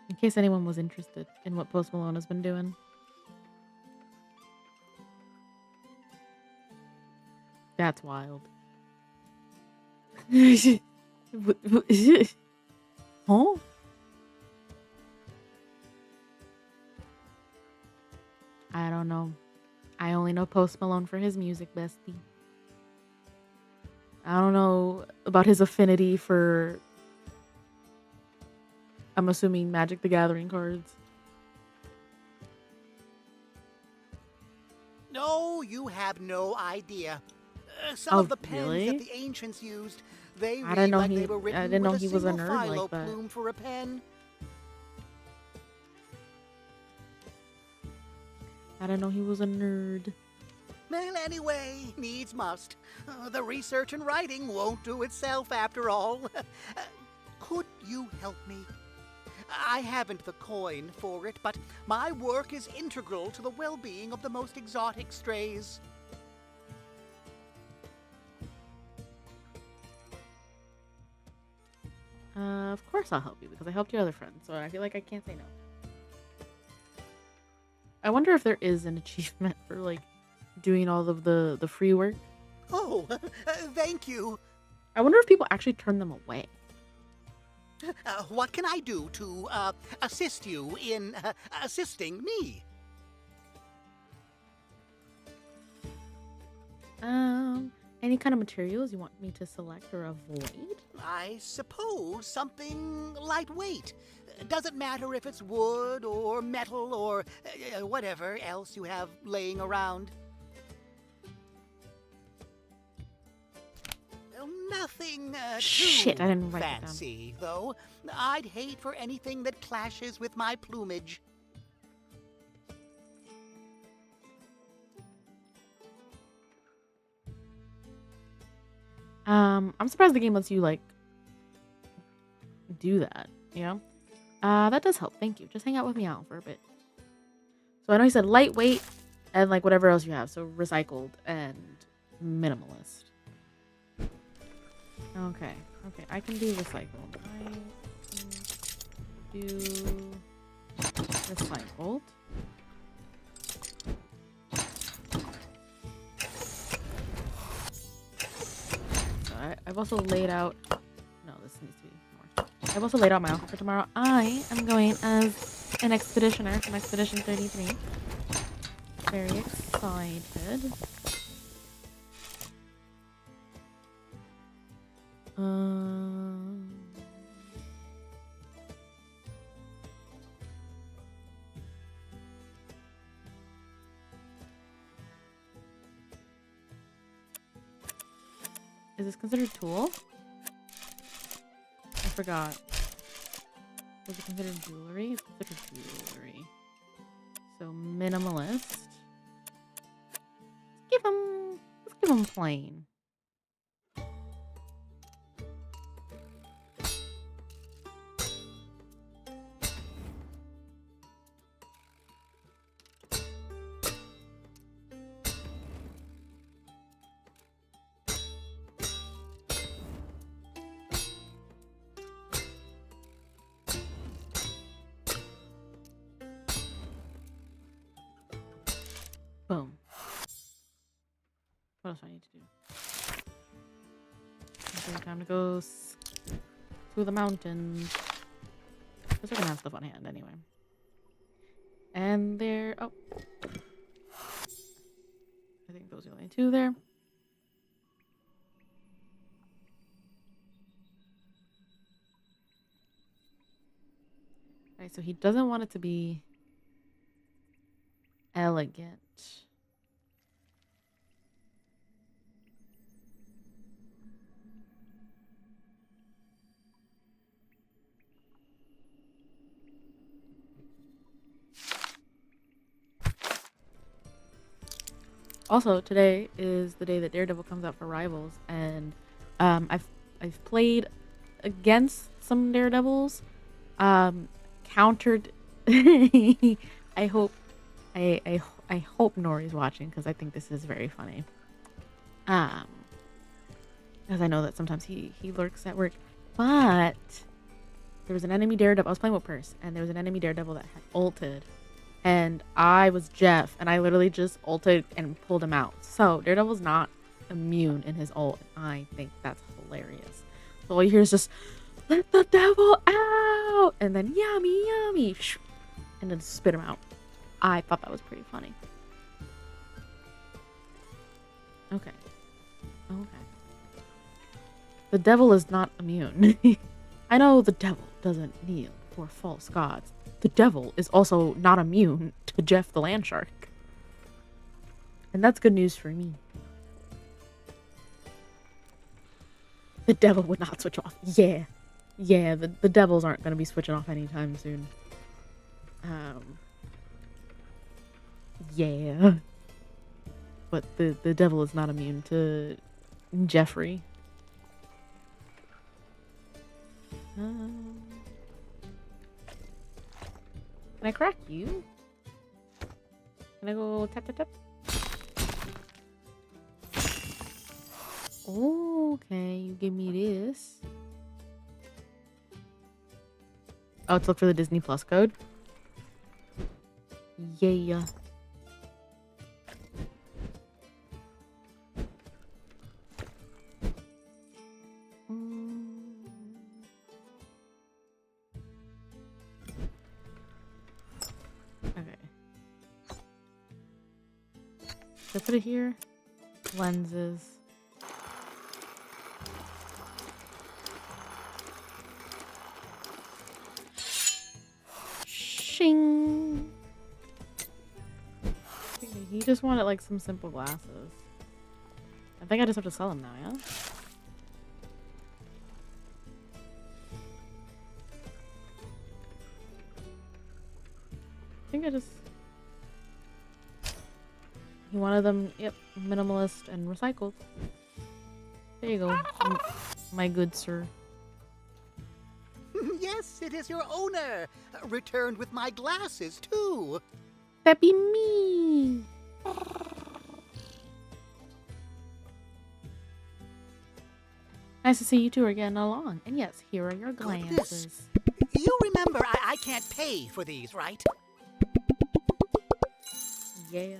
Speaker 1: In case anyone was interested in what Post Malone has been doing. That's wild. Huh? I don't know. I only know Post Malone for his music, bestie. I don't know about his affinity for, I'm assuming, Magic the Gathering cards.
Speaker 4: No, you have no idea. Some of the pens
Speaker 1: really?
Speaker 4: that the ancients used, they
Speaker 1: I
Speaker 4: read
Speaker 1: didn't know
Speaker 4: like
Speaker 1: he-
Speaker 4: they were written
Speaker 1: I didn't know
Speaker 4: with
Speaker 1: he was a
Speaker 4: single
Speaker 1: nerd like
Speaker 4: philo
Speaker 1: that.
Speaker 4: plume for a pen.
Speaker 1: I didn't know he was a nerd.
Speaker 4: Well, anyway, needs must. The research and writing won't do itself after all. Could you help me? I haven't the coin for it, but my work is integral to the well-being of the most exotic strays.
Speaker 1: Of course I'll help you because I helped your other friend, so I feel like I can't say no. I wonder if there is an achievement for like doing all of the free work.
Speaker 4: Oh, thank you.
Speaker 1: I wonder if people actually turn them away.
Speaker 4: What can I do to assist you in assisting me?
Speaker 1: Any kind of materials you want me to select or avoid?
Speaker 4: I suppose something lightweight. Doesn't matter if it's wood or metal or whatever else you have laying around. Nothing
Speaker 1: Shit,
Speaker 4: too
Speaker 1: I didn't write it down.
Speaker 4: fancy, though. I'd hate for anything that clashes with my plumage.
Speaker 1: I'm surprised the game lets you like do that, you know? That does help. Thank you. Just hang out with me out for a bit. So I know you said lightweight and like whatever else you have. So recycled and minimalist. Okay. Okay. I can do recycled. I can do recycled. So I've also laid out. No, this needs to be more. I've also laid out my outfit for tomorrow. I am going as an expeditioner from Expedition 33. Very excited. Is this considered tool? I forgot. Was it considered jewelry? It's considered jewelry. So minimalist. Let's give him plain. Boom. What else do I need to do? Okay, time to go to the mountains. Because we're gonna have stuff on hand anyway. And there. Oh. I think those are the only two there. Alright, so he doesn't want it to be elegant. Also, today is the day that Daredevil comes out for Rivals, and I've played against some Daredevils, countered. I hope Nori's watching because I think this is very funny. Because I know that sometimes he lurks at work, but there was an enemy Daredevil. I was playing with Purse, and there was an enemy Daredevil that had ulted. And I was Jeff, and I literally just ulted and pulled him out. So, Daredevil's not immune in his ult. I think that's hilarious. So all you hear is just, let the devil out! And then, yummy, yummy! And then spit him out. I thought that was pretty funny. Okay. Okay. The devil is not immune. I know the devil doesn't kneel for false gods. The devil is also not immune to Jeff the Landshark. And that's good news for me. The devil would not switch off. Yeah. Yeah, the devils aren't going to be switching off anytime soon. Yeah. But the devil is not immune to Jeffrey. Can I crack you? Can I go tap tap tap? Okay, you give me this. Oh, to look for the Disney Plus code? Yeah. So put it here. Lenses. Shing. He just wanted like some simple glasses. I think I just have to sell them now, yeah? I think I just... He wanted them, yep, minimalist and recycled. There you go, my good sir.
Speaker 4: Yes, it is your owner. Returned with my glasses, too.
Speaker 1: That be me. Nice to see you two are getting along. And yes, here are your glasses.
Speaker 4: You remember I can't pay for these, right?
Speaker 1: Yeah.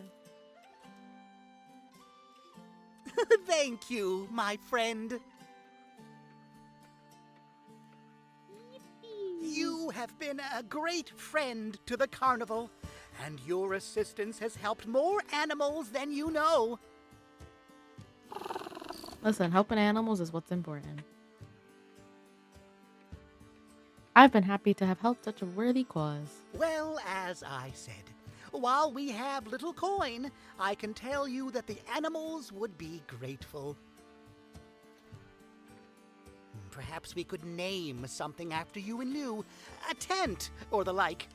Speaker 4: Thank you, my friend. You have been a great friend to the carnival, and your assistance has helped more animals than you know.
Speaker 1: Listen, helping animals is what's important. I've been happy to have helped such a worthy cause.
Speaker 4: Well, as I said, while we have little coin, I can tell you that the animals would be grateful. perhaps we could name something after you anew. A tent, or the like.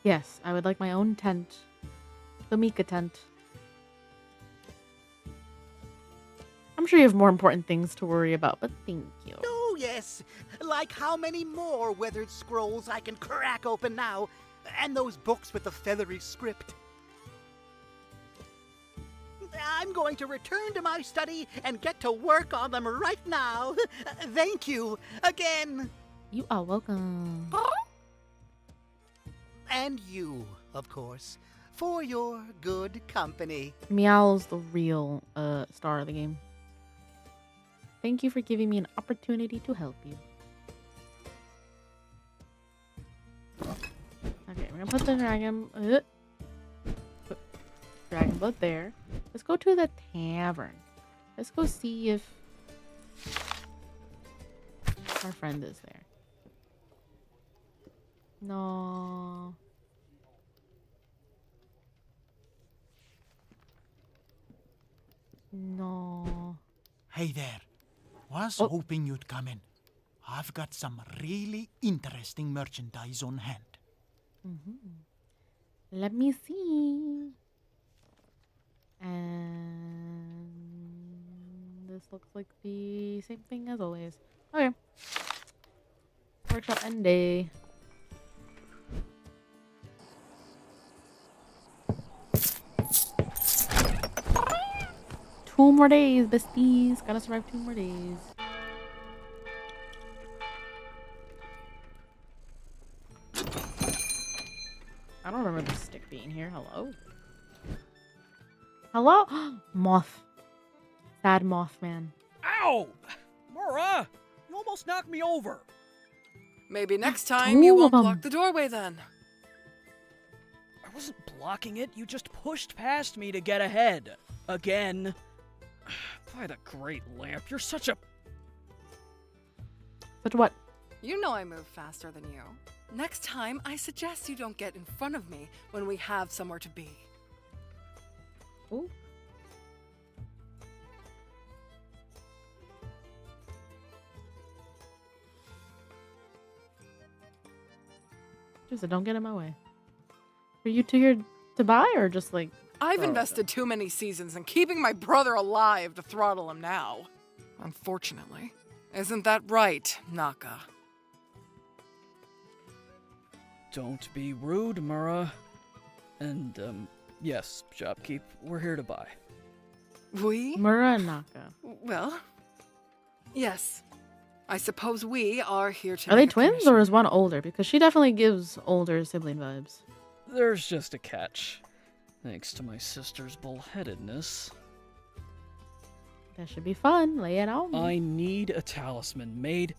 Speaker 1: Yes, I would like my own tent. The Mika tent. I'm sure you have more important things to worry about, but thank you.
Speaker 4: Oh, yes. Like how many more weathered scrolls I can crack open now, and those books with the feathery script. I'm going to return to my study and get to work on them right now. Thank you again.
Speaker 1: You are welcome.
Speaker 4: And you, of course, for your good company.
Speaker 1: Meow's the real star of the game. Thank you for giving me an opportunity to help you. Okay, we're gonna put the dragon blood there. Let's go to the tavern. Let's go see if our friend is there. No. No.
Speaker 5: Hey there. Was
Speaker 1: Oh.
Speaker 5: hoping you'd come in. I've got some really interesting merchandise on hand.
Speaker 1: Let me see. And this looks like the same thing as always. Okay. Workshop end day. Two more days, besties. Gotta survive 2 more days. I don't remember the stick being here. Hello? Hello? Moth. Sad Mothman.
Speaker 6: Ow! Mura! You almost knocked me over.
Speaker 7: Maybe next time you
Speaker 1: Two of
Speaker 7: won't
Speaker 1: 'em.
Speaker 7: block the doorway then.
Speaker 6: I wasn't blocking it. You just pushed past me to get ahead. Again. By the great lamp, you're such a...
Speaker 1: But what?
Speaker 7: You know I move faster than you. Next time, I suggest you don't get in front of me when we have somewhere to be.
Speaker 1: Ooh. Just don't get in my way. Are you two here to buy or just like...
Speaker 7: I've
Speaker 1: Oh,
Speaker 7: invested too many seasons in keeping my brother alive to throttle him now. Unfortunately. Isn't that right, Naka?
Speaker 6: Don't be rude, Mura. And, yes, shopkeep, we're here to buy.
Speaker 7: We?
Speaker 1: Mura and Naka.
Speaker 7: Well, yes. I suppose we are here to
Speaker 1: Are they
Speaker 7: make a
Speaker 1: twins
Speaker 7: commission.
Speaker 1: or is one older? Because she definitely gives older sibling vibes.
Speaker 6: There's just a catch. Thanks to my sister's bullheadedness,
Speaker 1: That should be fun. Lay it on me.
Speaker 6: I need a talisman made...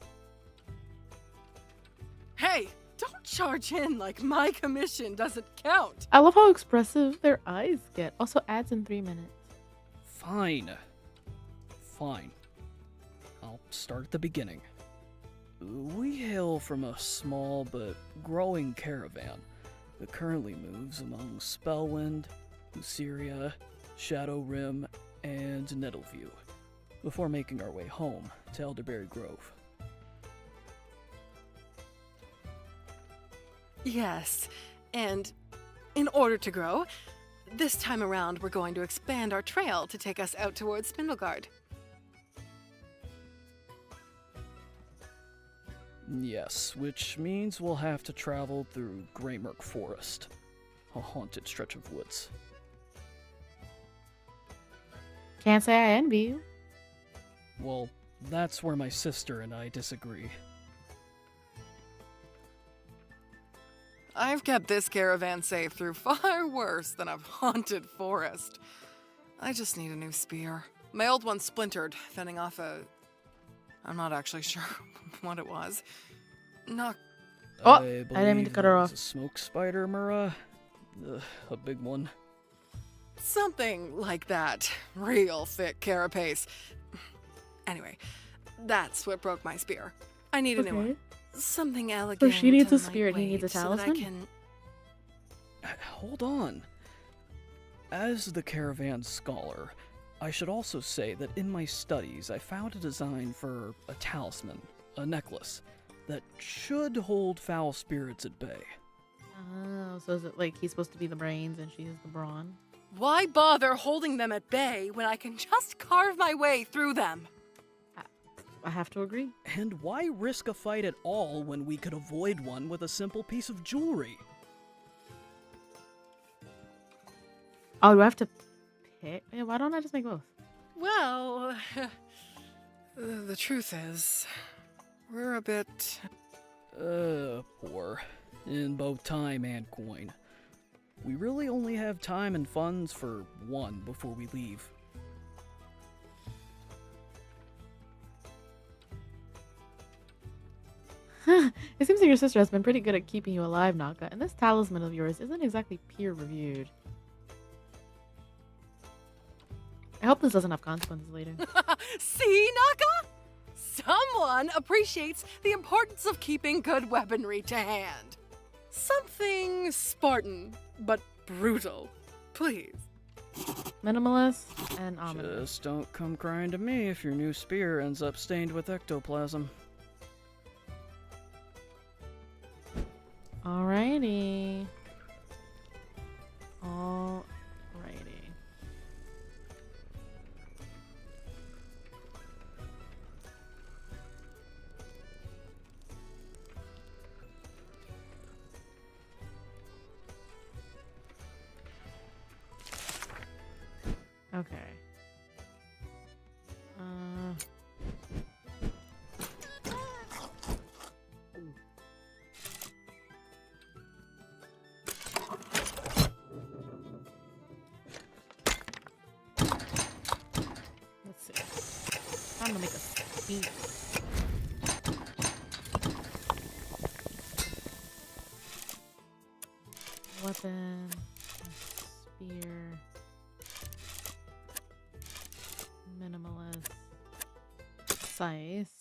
Speaker 7: Hey, don't charge in like my commission doesn't count.
Speaker 1: I love how expressive their eyes get. Also adds in 3 minutes.
Speaker 6: Fine. Fine. I'll start at the beginning. We hail from a small but growing caravan that currently moves among Spellwind, Luceria, Shadow Rim, and Nettleview, before making our way home to Elderberry Grove.
Speaker 7: Yes, and in order to grow, this time around we're going to expand our trail to take us out towards Spindlegard.
Speaker 6: Yes, which means we'll have to travel through Greymerk Forest, a haunted stretch of woods.
Speaker 1: Can't say I envy you.
Speaker 6: Well, that's where my sister and I disagree.
Speaker 7: I've kept this caravan safe through far worse than a haunted forest. I just need a new spear. My old one splintered, fending off a... I'm not actually sure what it was. Not...
Speaker 1: Oh, I
Speaker 6: believe
Speaker 1: didn't mean to cut her
Speaker 6: it was
Speaker 1: off.
Speaker 6: a smoke spider, Mura. A big one.
Speaker 7: something like that. Real thick carapace. Anyway, that's what broke my spear. I need a new one. Something elegant.
Speaker 1: she needs a
Speaker 7: and
Speaker 1: spear and he needs a
Speaker 7: lightweight so that I
Speaker 1: talisman?
Speaker 6: Hold on. As the caravan scholar, I should also say that in my studies I found a design for a talisman a necklace that should hold foul spirits at bay.
Speaker 1: Oh, so is it like he's supposed to be the brains and she's the brawn?
Speaker 7: Why bother holding them at bay when I can just carve my way through them?
Speaker 1: I have to agree.
Speaker 6: And why risk a fight at all when we could avoid one with a simple piece of jewelry?
Speaker 1: Oh, do I have to pick? Yeah, why don't I just make both?
Speaker 7: Well, the truth is, we're a bit...
Speaker 6: poor. In both time and coin. We really only have time and funds for one before we leave.
Speaker 1: It seems like your sister has been pretty good at keeping you alive, Naka, and this talisman of yours isn't exactly peer-reviewed. I hope this doesn't have consequences later.
Speaker 7: See, Naka? Someone appreciates the importance of keeping good weaponry to hand. Something Spartan, but brutal. Please.
Speaker 1: Minimalist and ominous.
Speaker 6: Just don't come crying to me if your new spear ends up stained with ectoplasm.
Speaker 1: Alrighty. Alrighty. Okay. Let's see. Time to make a speed. Weapon, spear, minimalist, scythe.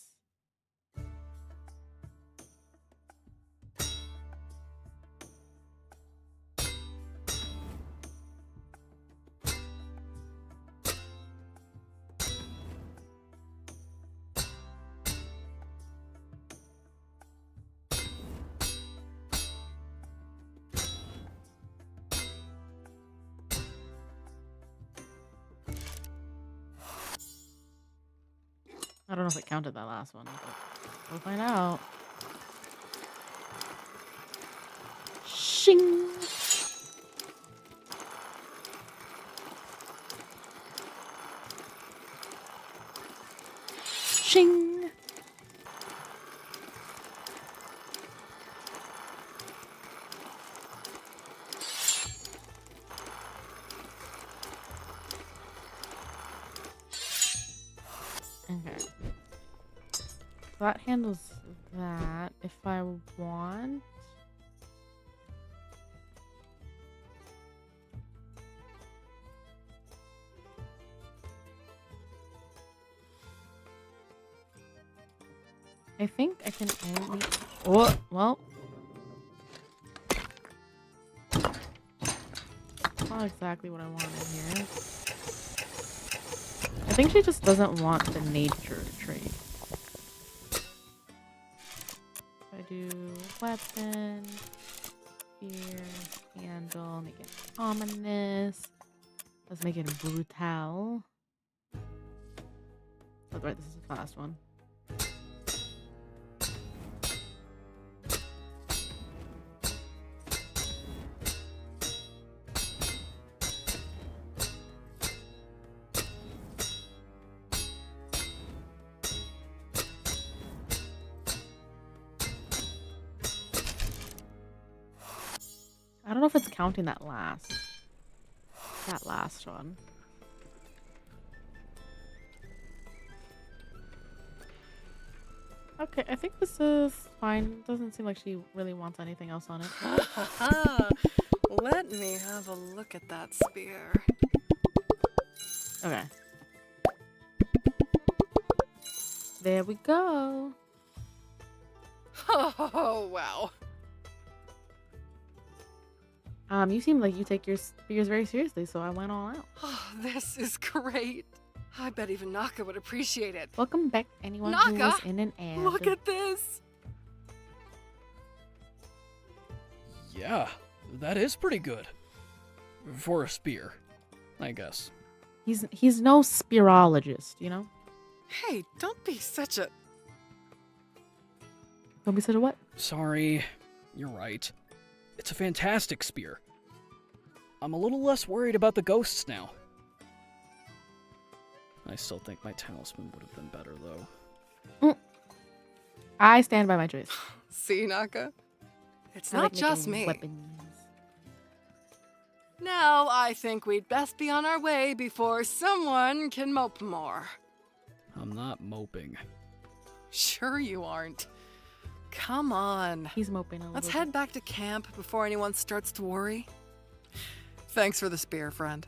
Speaker 1: I don't know if it counted that last one, but we'll find out. Shing! Shing! Okay. That handles that. If I want... I think I can only... Oh, well... Not exactly what I wanted here. I think she just doesn't want the nature trait. If I do weapon, spear, handle, make it ominous. Let's make it brutal. That's right, this is the last one. I don't know if it's counting that last one. Okay, I think this is fine. Doesn't seem like she really wants anything else on it.
Speaker 7: Let me have a look at that spear.
Speaker 1: Okay. There we go.
Speaker 7: Oh, wow.
Speaker 1: You seem like you take your spears very seriously, so I went all out.
Speaker 7: Oh, this is great. I bet even Naka would appreciate it.
Speaker 1: Welcome back, anyone who was
Speaker 7: Naka,
Speaker 1: in an ad.
Speaker 7: Look at this.
Speaker 6: Yeah, that is pretty good. For a spear, I guess.
Speaker 1: He's no spearologist, you know?
Speaker 7: Hey, don't be such a...
Speaker 1: Don't be such a what?
Speaker 6: Sorry, you're right. It's a fantastic spear. I'm a little less worried about the ghosts now. I still think my talisman would have been better, though.
Speaker 1: I stand by my choice.
Speaker 7: See, Naka? It's
Speaker 1: I
Speaker 7: not
Speaker 1: like
Speaker 7: just
Speaker 1: making
Speaker 7: me.
Speaker 1: Weapons.
Speaker 7: Now, I think we'd best be on our way before someone can mope more.
Speaker 6: I'm not moping.
Speaker 7: Sure you aren't. Come on.
Speaker 1: He's moping a little
Speaker 7: Let's
Speaker 1: bit.
Speaker 7: head back to camp before anyone starts to worry. Thanks for the spear, friend.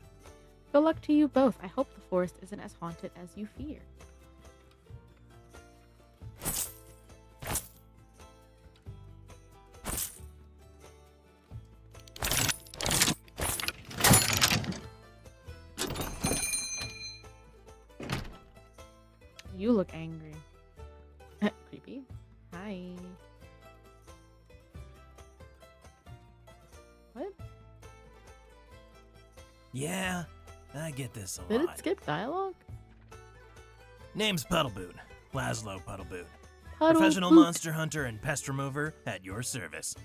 Speaker 1: Good luck to you both. I hope the forest isn't as haunted as you fear. You look angry. Creepy. Hi. What?
Speaker 8: Yeah, I get this a
Speaker 1: Did
Speaker 8: lot.
Speaker 1: it skip dialogue?
Speaker 8: Name's Puddleboot, Laszlo Puddleboot.
Speaker 1: Puddle
Speaker 8: Professional
Speaker 1: boot.
Speaker 8: monster hunter and pest remover at your service.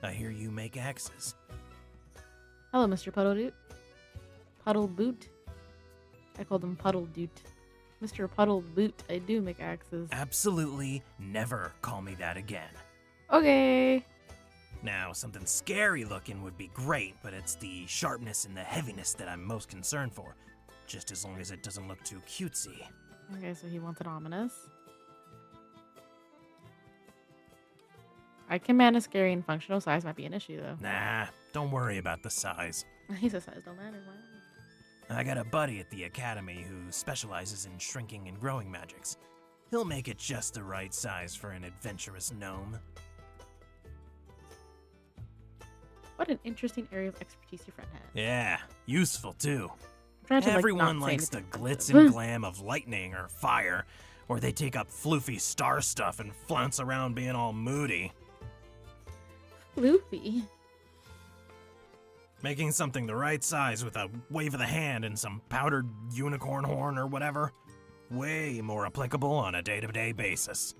Speaker 8: I hear you make axes.
Speaker 1: Hello, Mr. Puddle Doot. Puddle Boot. I called him Puddle Doot. Mr. Puddle Boot, I do make axes.
Speaker 8: Absolutely never call me that again.
Speaker 1: Okay.
Speaker 8: Now, something scary looking would be great, but it's the sharpness and the heaviness that I'm most concerned for. Just as long as it doesn't look too cutesy.
Speaker 1: Okay, so he wants it ominous. I can manage scary and functional. Size might be an issue, though.
Speaker 8: Nah, don't worry about the size.
Speaker 1: He says size don't matter. Wow.
Speaker 8: I got a buddy at the academy who specializes in shrinking and growing magics. He'll make it just the right size for an adventurous gnome.
Speaker 1: What an interesting area of expertise your friend has.
Speaker 8: Yeah, useful too.
Speaker 1: I'm trying to, like,
Speaker 8: Everyone
Speaker 1: not say
Speaker 8: likes the
Speaker 1: anything
Speaker 8: glitz
Speaker 1: offensive.
Speaker 8: and glam of lightning or fire, or they take up floofy star stuff and flounce around being all moody.
Speaker 1: Luffy.
Speaker 8: Making something the right size with a wave of the hand and some powdered unicorn horn or whatever. Way more applicable on a day-to-day basis.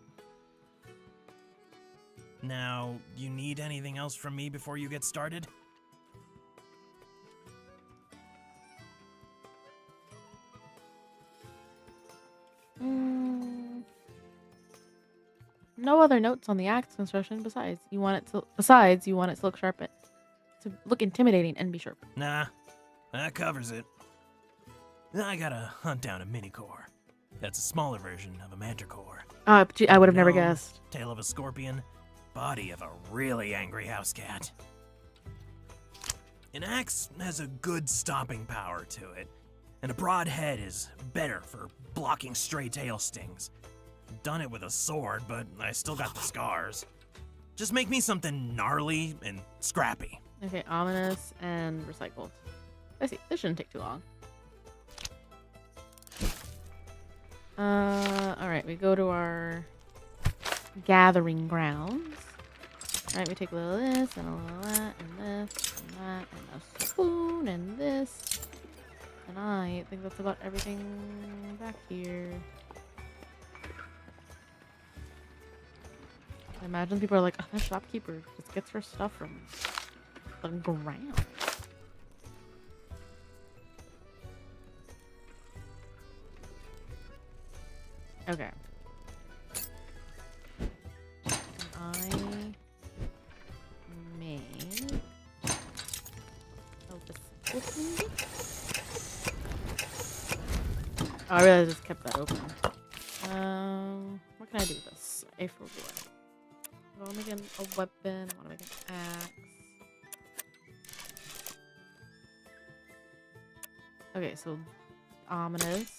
Speaker 8: Now, you need anything else from me before you get started?
Speaker 1: No other notes on the axe construction. Besides, you want it to look sharp, to look intimidating and be sharp.
Speaker 8: Nah, that covers it. I gotta hunt down a mini-core. That's a smaller version of a manticore.
Speaker 1: Gee, I would have never
Speaker 8: Gnome,
Speaker 1: guessed.
Speaker 8: Tail of a scorpion, body of a really angry house cat. An axe has a good stopping power to it, and a broad head is better for blocking stray tail stings. Done it with a sword, but I still got the scars. Just make me something gnarly and scrappy.
Speaker 1: Okay, ominous and recycled. I see. This shouldn't take too long. Alright, we go to our gathering grounds. Alright, we take a little of this, and a little of that, and this, and that, and a spoon, and this. And I think that's about everything back here. I imagine people are like, oh, that shopkeeper just gets her stuff from the ground. Okay. I made oh, I realized I just kept that open. What can I do with this? I forgot. I want to make a weapon. I want to make an axe. Okay, so ominous.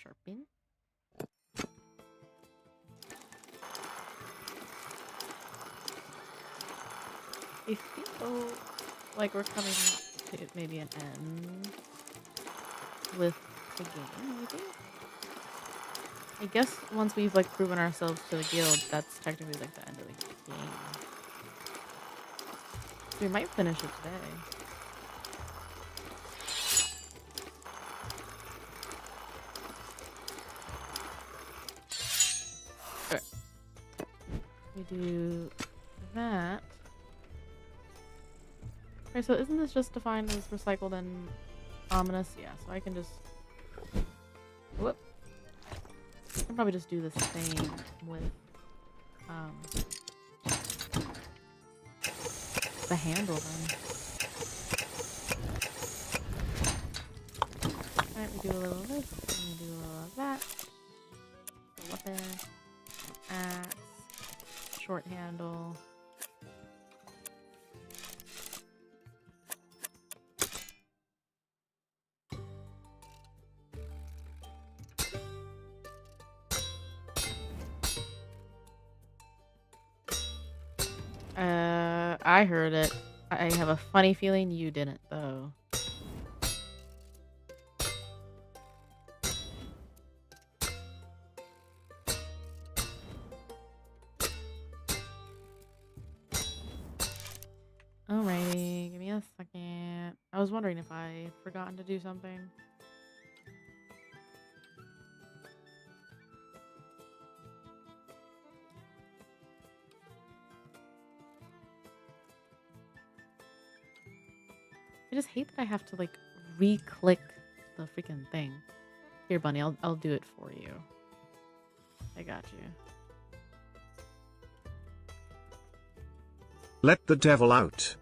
Speaker 1: sharpen. I feel like we're coming to maybe an end with the game, maybe? I guess once we've like proven ourselves to the guild, that's technically like the end of the game. We might finish it today. Okay. We do that. Okay, so isn't this just defined as recycled and ominous? Yeah, so I can just... Whoop. I can probably just do the same with the handle then. Alright, we do a little of this, and we do a little of that. A weapon, axe, short handle. I heard it. I have a funny feeling you didn't, though. Alrighty, give me a second. I was wondering if I had forgotten to do something. I just hate that I have to like re-click the freaking thing. Here, Bunny, I'll do it for you. I got you.
Speaker 9: Let the devil out.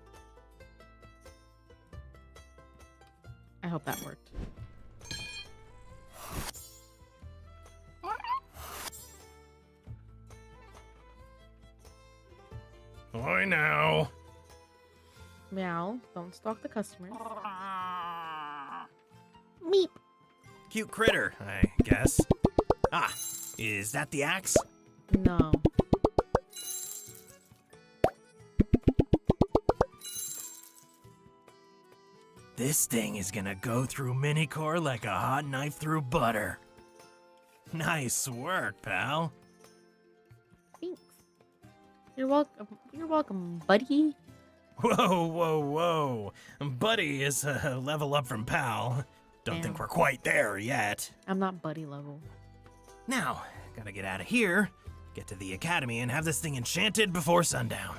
Speaker 1: I hope that worked.
Speaker 8: Oi now.
Speaker 1: Meow, don't stalk the customers. Meep.
Speaker 8: Cute critter, I guess. Ah, is that the axe?
Speaker 1: No.
Speaker 8: This thing is gonna go through minicore like a hot knife through butter. Nice work, pal.
Speaker 1: Thanks. You're welcome. You're welcome, buddy.
Speaker 8: Whoa, whoa, whoa. Buddy is a level up from pal. Don't think
Speaker 1: Damn.
Speaker 8: we're quite there yet.
Speaker 1: I'm not buddy level.
Speaker 8: Now, gotta get out of here, get to the academy, and have this thing enchanted before sundown.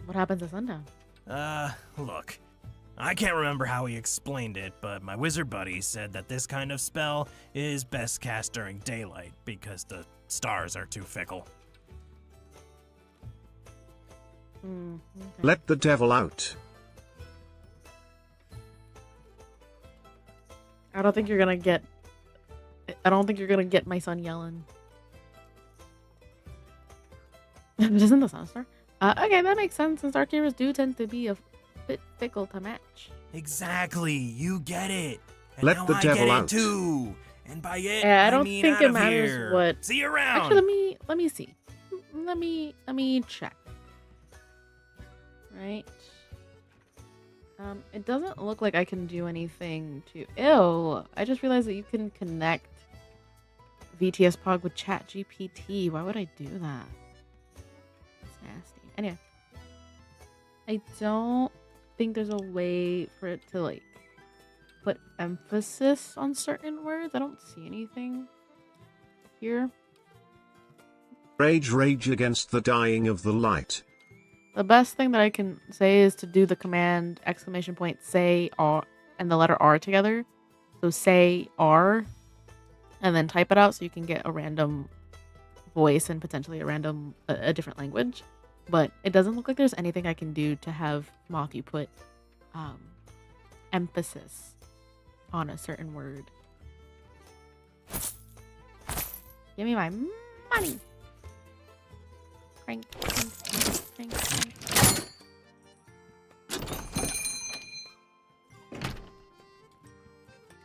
Speaker 1: What happens at sundown?
Speaker 8: Look. I can't remember how he explained it, but my wizard buddy said that this kind of spell is best cast during daylight because the stars are too fickle.
Speaker 1: Okay.
Speaker 9: Let the devil out.
Speaker 1: I don't think you're gonna get. I don't think you're gonna get my son yelling. Isn't the sun a star? Okay, that makes sense since dark heroes do tend to be a bit fickle to match.
Speaker 8: Exactly, you get it. And
Speaker 9: Let
Speaker 8: now
Speaker 9: the
Speaker 8: I
Speaker 9: devil
Speaker 8: get
Speaker 9: out.
Speaker 8: it too. And by it,
Speaker 1: Yeah, I don't
Speaker 8: mean
Speaker 1: think
Speaker 8: out
Speaker 1: it
Speaker 8: of
Speaker 1: matters
Speaker 8: here.
Speaker 1: what-
Speaker 8: See you around.
Speaker 1: Actually, let me see. Let me check. Right. It doesn't look like I can do anything to. Ew! I just realized that you can connect VTS Pog with ChatGPT. Why would I do that? It's nasty. Anyway, I don't think there's a way for it to like put emphasis on certain words. I don't see anything here.
Speaker 9: Rage against the dying of the light.
Speaker 1: The best thing that I can say is to do the command ! Say R and the letter R together. So say R and then type it out so you can get a random voice and potentially a different language. But it doesn't look like there's anything I can do to have Mothi put emphasis on a certain word. Give me my money. Crank, crank, crank, crank, crank.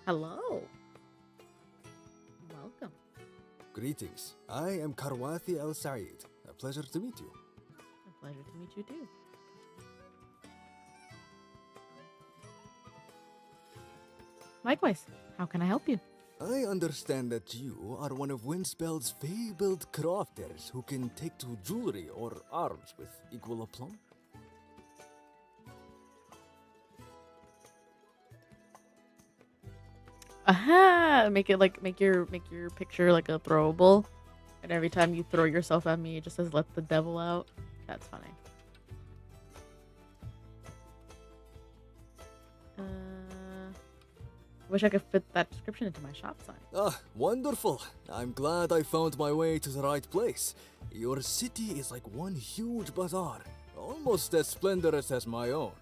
Speaker 1: Hello.
Speaker 10: Greetings. I am Karwathi El Said. A pleasure to meet you.
Speaker 1: A pleasure to meet you too. Likewise, how can I help you?
Speaker 10: I understand that you are one of Windspell's fabled crafters who can take to jewelry or arms with equal aplomb.
Speaker 1: Aha! Make it like make your picture like a throwable, and every time you throw yourself at me, it just says "Let the devil out." That's funny. Wish I could fit that description into my shop sign.
Speaker 10: Ah, wonderful. I'm glad I found my way to the right place. Your city is like one huge bazaar, almost as splendorous as my own.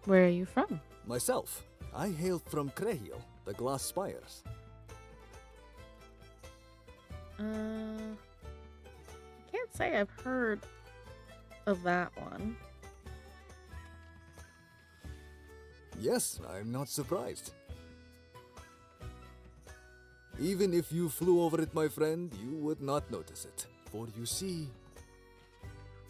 Speaker 1: Where are you from?
Speaker 10: Myself, I hail from Crehil, the Glass Spires.
Speaker 1: I can't say I've heard of that one.
Speaker 10: Yes, I'm not surprised. Even if you flew over it, my friend, you would not notice it. For you see,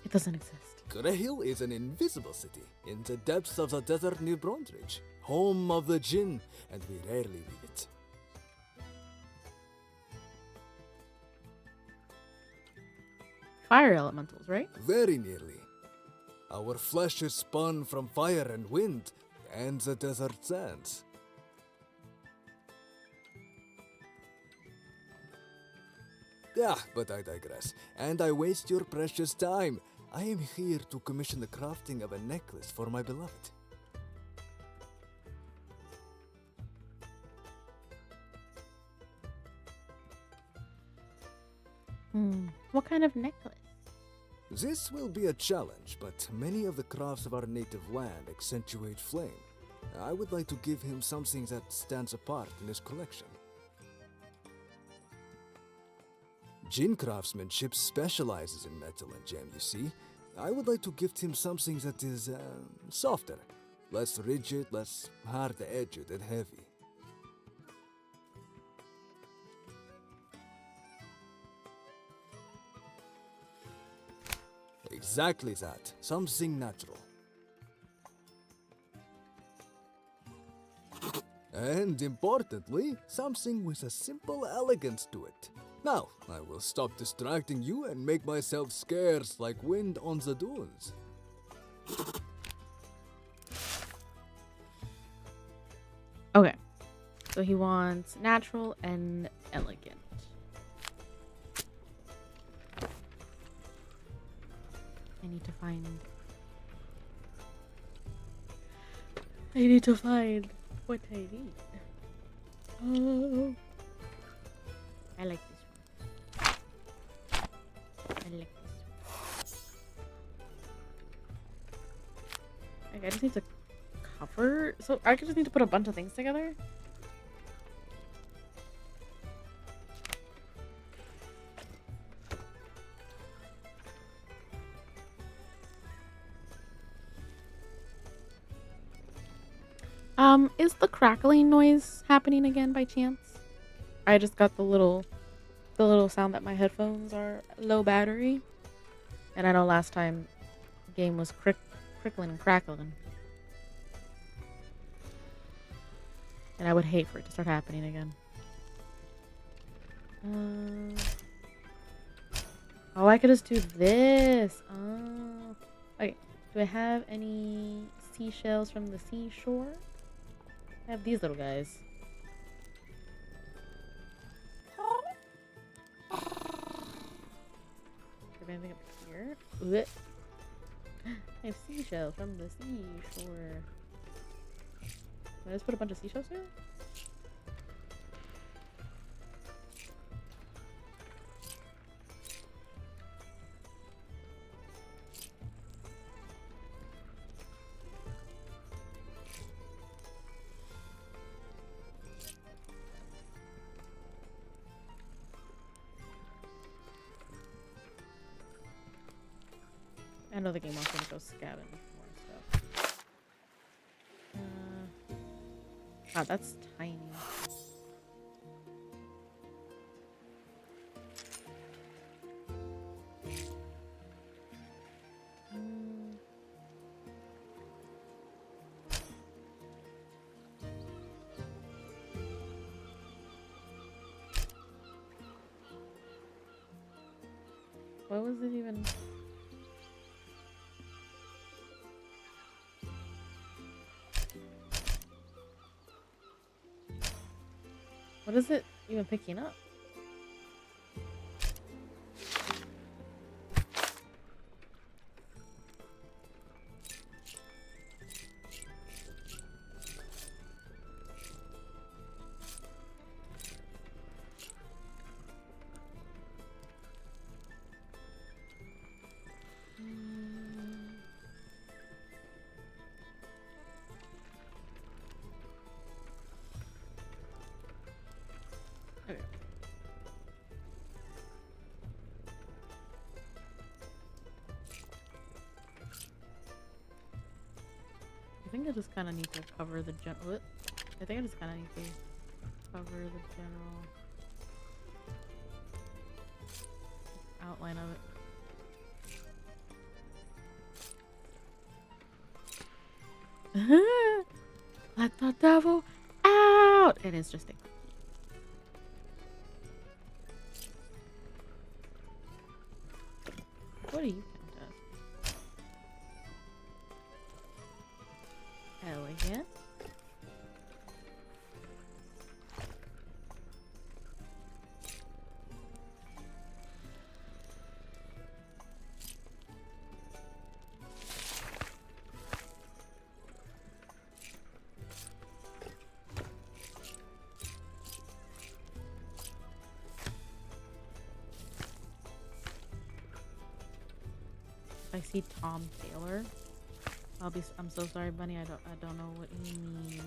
Speaker 1: It doesn't exist.
Speaker 10: Crehil is an invisible city in the depths of the desert near Bronzridge, home of the Jinn, and we rarely leave it.
Speaker 1: Fire elementals, right?
Speaker 10: Very nearly. Our flesh is spun from fire and wind, and the desert sands. Yeah, but I digress, and I waste your precious time. I am here to commission the crafting of a necklace for my beloved.
Speaker 1: What kind of necklace?
Speaker 10: This will be a challenge, but many of the crafts of our native land accentuate flame. I would like to give him something that stands apart in his collection. Jinn craftsmanship specializes in metal and gem, you see. I would like to gift him something that is softer, less rigid, less hard-edged and heavy. Exactly that. Something natural. And importantly, something with a simple elegance to it. Now, I will stop distracting you and make myself scarce like wind on the dunes.
Speaker 1: Okay. So he wants natural and elegant. I need to find what I need. Oh. I like this one. I like this one. Okay, I just need to cover. So I just need to put a bunch of things together. Is the crackling noise happening again by chance? I just got the little sound that my headphones are low battery. And I know last time the game was crickling and crackling. And I would hate for it to start happening again. Oh, I could just do this. Oh. Okay. Do I have any seashells from the seashore? I have these little guys. Is there anything up here? Blech. I have seashells from the seashore. Can I just put a bunch of seashells here? I know the game wants me to go scabbing more stuff. Wow, that's tiny. Mm. What was it even? What is it even picking up? Okay. I think I just kind of need to cover the general. I think I just kind of need to cover the general outline of it. Let the devil out! And it's just a cookie. What do you count as? Elegant. I see Tom Taylor. I'm so sorry, Bunny. I don't know what you mean.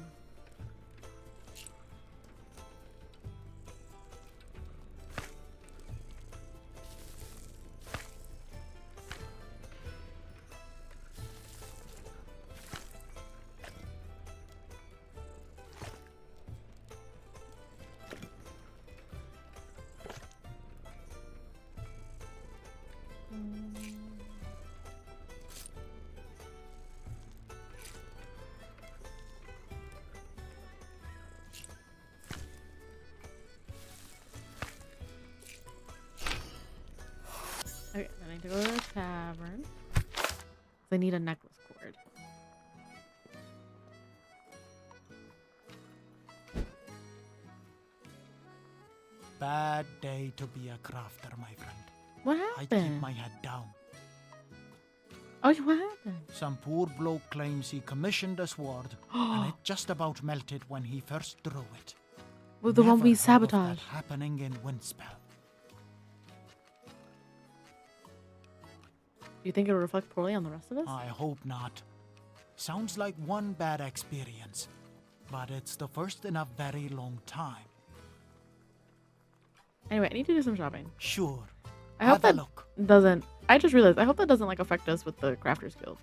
Speaker 1: Okay, then I need to go to the tavern. 'Cause I need a necklace cord.
Speaker 5: Bad day to be a crafter, my friend.
Speaker 1: What
Speaker 5: I keep
Speaker 1: happened?
Speaker 5: my head down.
Speaker 1: Oh, what happened?
Speaker 5: Some poor bloke claims he commissioned a sword, and it just about melted when he first drew it.
Speaker 1: Well, the one we
Speaker 5: Never heard of that
Speaker 1: sabotaged.
Speaker 5: happening in Windspell.
Speaker 1: Do you think it'll reflect poorly on the rest of us?
Speaker 5: I hope not. Sounds like one bad experience, but it's the first in a very long time.
Speaker 1: Anyway, I need to do some shopping.
Speaker 5: Sure.
Speaker 1: I hope
Speaker 5: Have a
Speaker 1: that
Speaker 5: look.
Speaker 1: doesn't. I just realized. I hope that doesn't like affect us with the Crafters Guild.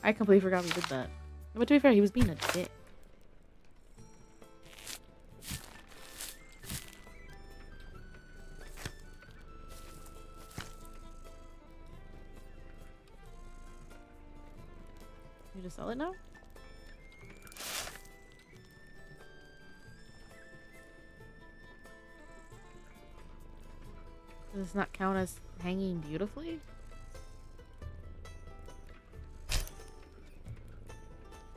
Speaker 1: I completely forgot we did that. But to be fair, he was being a dick. You just sell it now? Does this not count as hanging beautifully? Does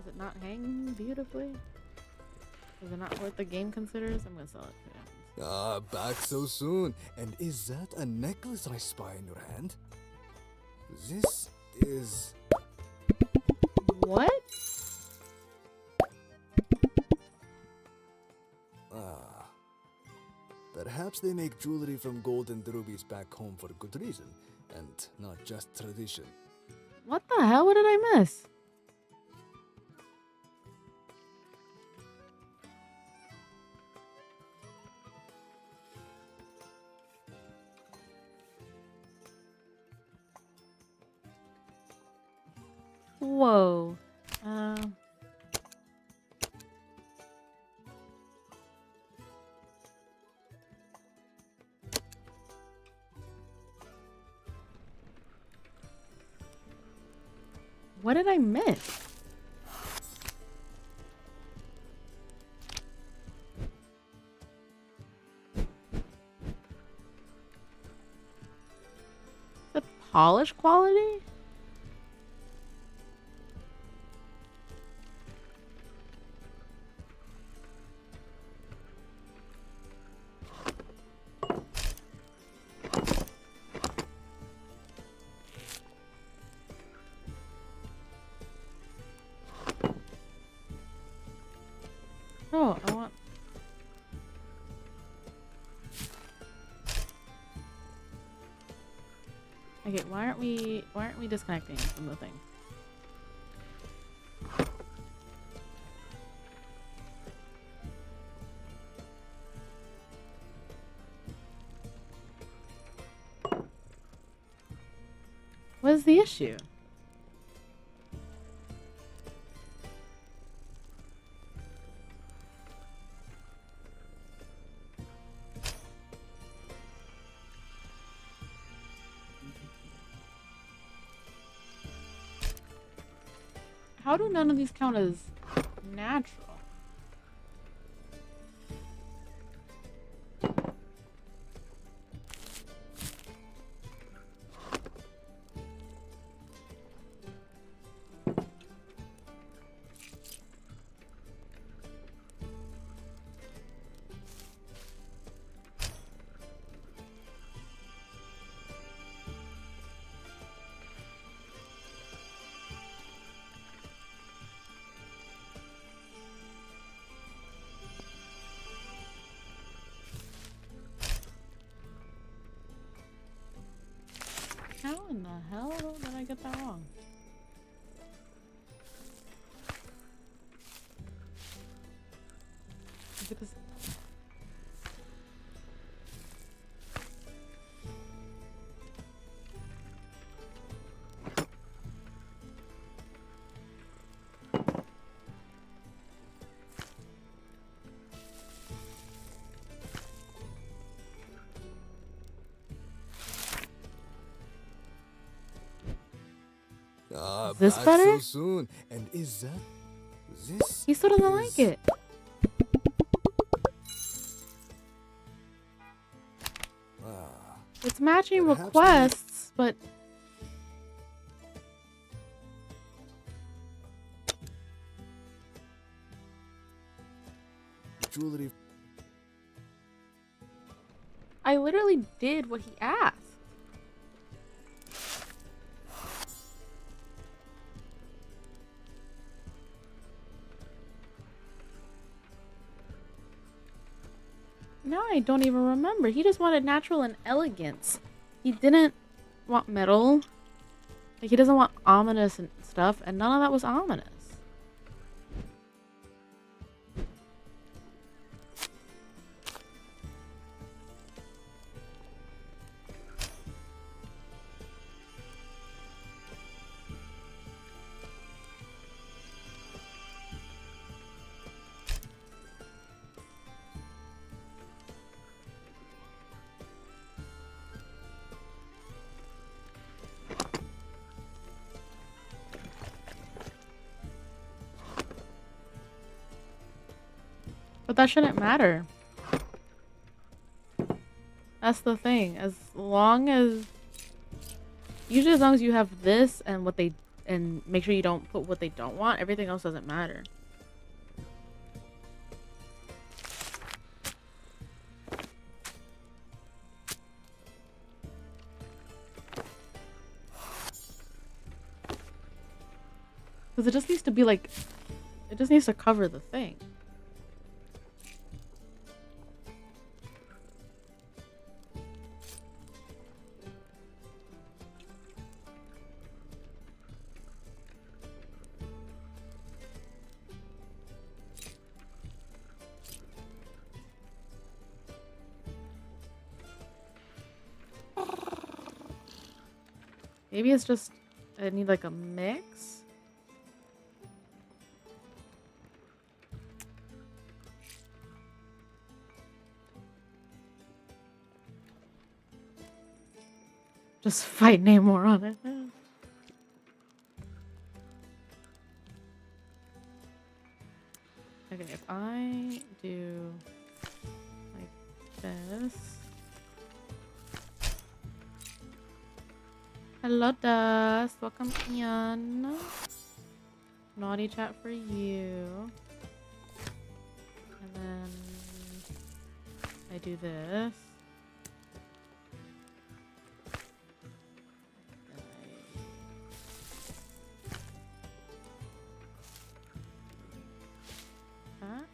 Speaker 1: it not hang beautifully? Is it not what the game considers? I'm gonna sell it. Yeah.
Speaker 10: Ah, back so soon. And is that a necklace I spy in your hand? This is...
Speaker 1: What?
Speaker 10: Ah. Perhaps they make jewelry from gold and rubies back home for good reason, and not just tradition.
Speaker 1: What the hell? What did I miss? Whoa. Um. What did I miss? The polish quality? Oh, I want. Okay, why aren't we disconnecting from the thing? What is the issue? How do none of these count as natural? How in the hell did I get that wrong? Is it 'cause- Is this
Speaker 10: back
Speaker 1: better?
Speaker 10: so soon. And is that this?
Speaker 1: He still doesn't like it.
Speaker 10: Ah,
Speaker 1: It's matching
Speaker 10: perhaps
Speaker 1: requests, but
Speaker 10: jewelry.
Speaker 1: I literally did what he asked. Now I don't even remember. He just wanted natural and elegance. He didn't want metal. Like, he doesn't want ominous and stuff, and none of that was ominous. But that shouldn't matter. That's the thing. As long as... Usually as long as you have this and what they... And make sure you don't put what they don't want, everything else doesn't matter. Because it just needs to be like... It just needs to cover the thing. Maybe it's just I need like a mix. Just fight Namor on it. Okay, if I do like this. Hello, Dust. Welcome in. Naughty chat for you. And then I do this. That.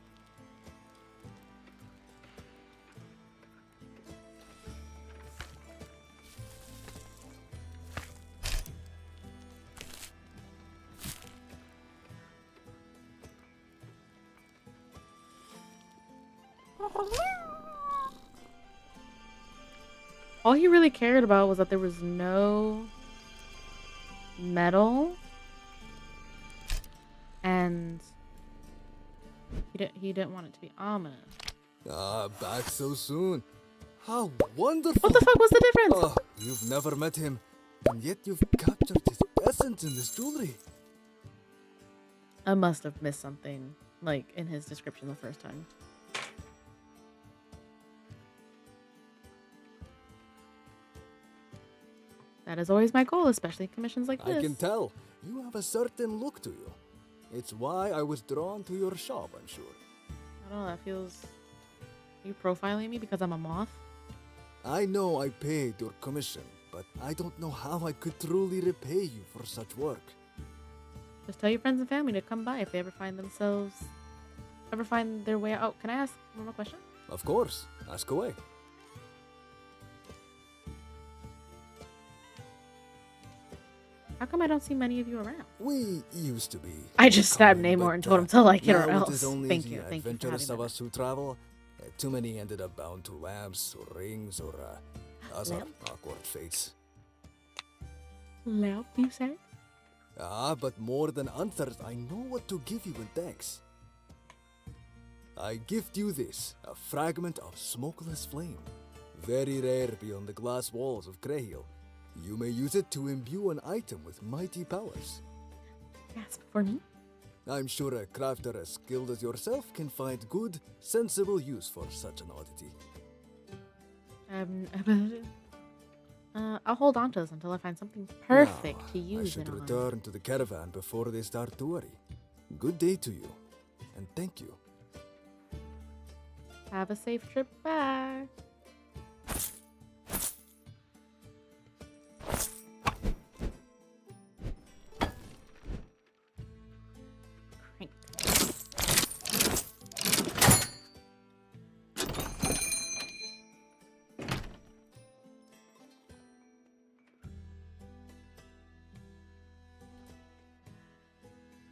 Speaker 1: All he really cared about was that there was no metal, and he didn't want it to be ominous.
Speaker 10: Ah, back so soon. How wonderful!
Speaker 1: What the fuck was the difference?
Speaker 10: Oh, you've never met him, and yet you've captured his essence in this jewelry.
Speaker 1: I must have missed something, like, in his description the first time. That is always my goal, especially commissions like this.
Speaker 10: I can tell. You have a certain look to you. It's why I was drawn to your shop, I'm sure.
Speaker 1: I don't know, that feels... Are you profiling me because I'm a moth?
Speaker 10: I know I paid your commission, but I don't know how I could truly repay you for such work.
Speaker 1: Just tell your friends and family to come by if they ever find their way out. Can I ask one more question?
Speaker 10: Of course. Ask away.
Speaker 1: How come I don't see many of you around?
Speaker 10: We used to be.
Speaker 1: I just stabbed
Speaker 10: common,
Speaker 1: Namor and
Speaker 10: but,
Speaker 1: told him to like it or
Speaker 10: now
Speaker 1: else.
Speaker 10: It is only
Speaker 1: Thank
Speaker 10: the
Speaker 1: you for
Speaker 10: adventurous
Speaker 1: having
Speaker 10: of
Speaker 1: me.
Speaker 10: us who travel. Too many ended up bound to lamps or rings or other
Speaker 1: Lamp?
Speaker 10: awkward fates.
Speaker 1: Lamp, you say?
Speaker 10: Ah, but more than answers, I know what to give you in thanks. I gift you this, a fragment of smokeless flame. Very rare beyond the glass walls of Greyhill. You may use it to imbue an item with mighty powers.
Speaker 1: Yes, for me?
Speaker 10: I'm sure a crafter as skilled as yourself can find good, sensible use for such an oddity.
Speaker 1: I'll hold on to this until I find something perfect
Speaker 10: Now,
Speaker 1: to use
Speaker 10: I should
Speaker 1: it on.
Speaker 10: return to the caravan before they start to worry. Good day to you, and thank you.
Speaker 1: Have a safe trip back. Crank.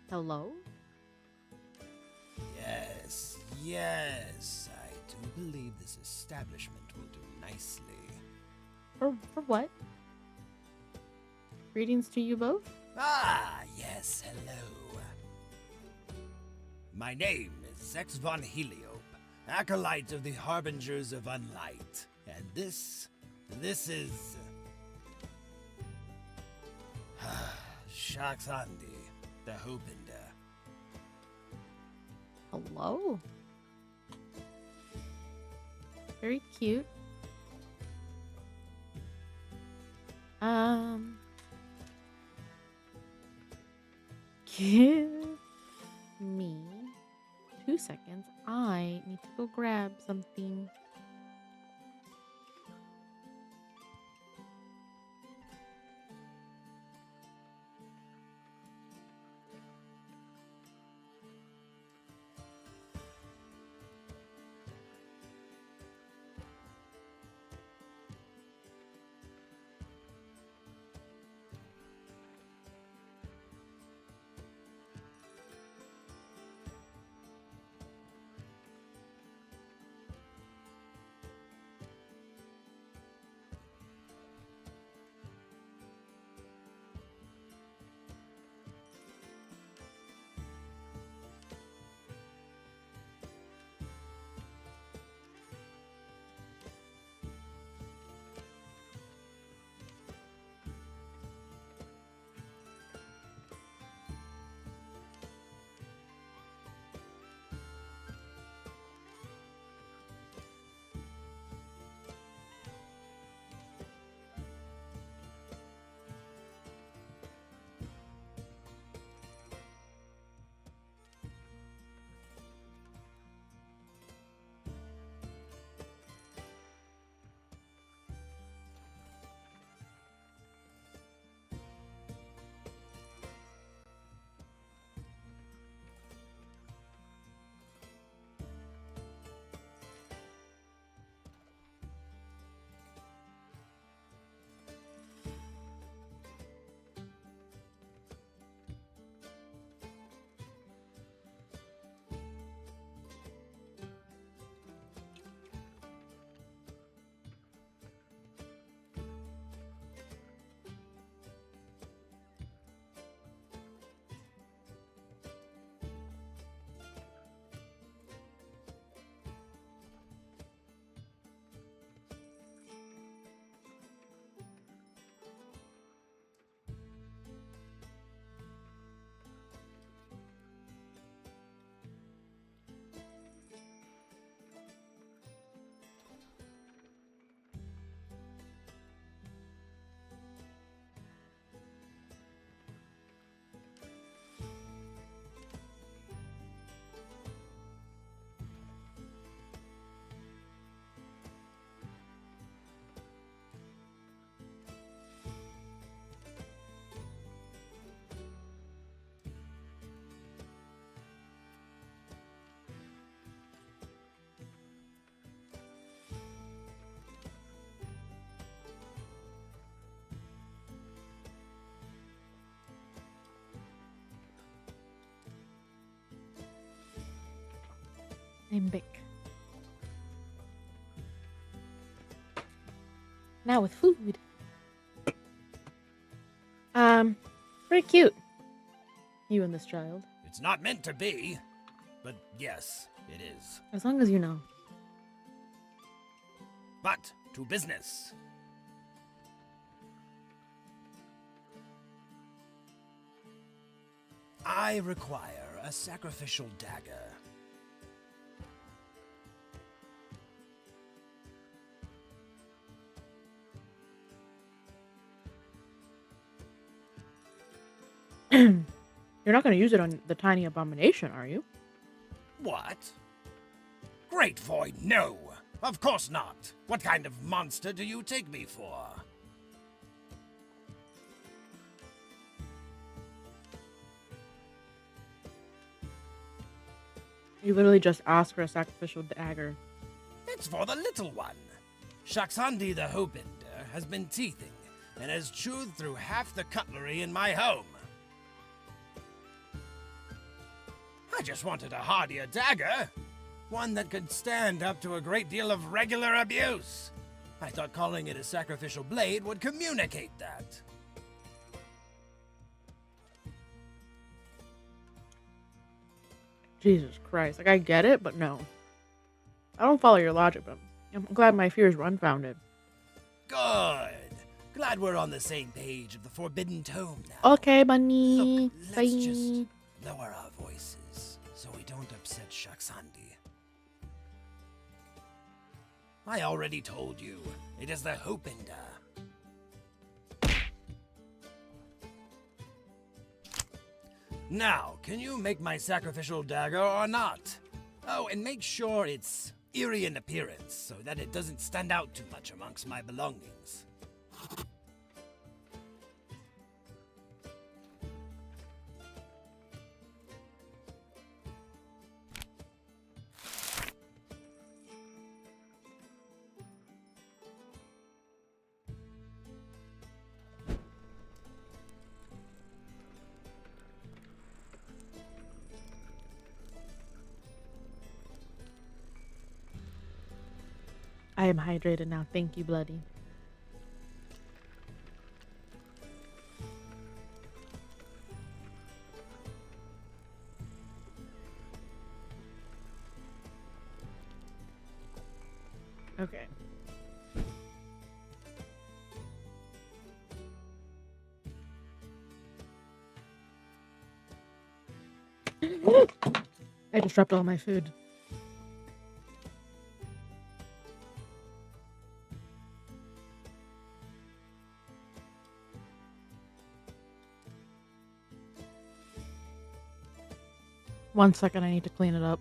Speaker 1: Hello?
Speaker 3: Yes, yes. I do believe this establishment will do nicely.
Speaker 1: For what? Greetings to you both.
Speaker 3: Ah, yes, hello. My name is Zex von Heliope, acolyte of the Harbingers of Unlight. And this is... Shaxandi, the Hopender.
Speaker 1: Hello. Very cute. Give me 2 seconds. I need to go grab something. I'm back. Now with food. Pretty cute. You and this child.
Speaker 8: It's not meant to be, but yes, it is.
Speaker 1: As long as you know.
Speaker 8: But to business. I require a sacrificial dagger.
Speaker 1: You're not going to use it on the tiny abomination, are you?
Speaker 8: What? Great void, no! Of course not! What kind of monster do you take me for?
Speaker 1: You literally just asked for a sacrificial dagger.
Speaker 8: It's for the little one. Shaksandi the Hopender has been teething and has chewed through half the cutlery in my home. I just wanted a hardier dagger. One that could stand up to a great deal of regular abuse. I thought calling it a sacrificial blade would communicate that.
Speaker 1: Jesus Christ. Like, I get it, but no. I don't follow your logic, but I'm glad my fears were unfounded.
Speaker 8: Good. Glad we're on the same page of the Forbidden Tome now.
Speaker 1: Okay, bunny.
Speaker 8: Look,
Speaker 1: Bye.
Speaker 8: let's just lower our voices so we don't upset Shaksandi. I already told you, it is the Hopender. Now, can you make my sacrificial dagger or not? Oh, and make sure it's eerie in appearance so that it doesn't stand out too much amongst my belongings.
Speaker 1: I am hydrated now. Thank you, Bloody. Okay. I just dropped all my food. One second, I need to clean it up.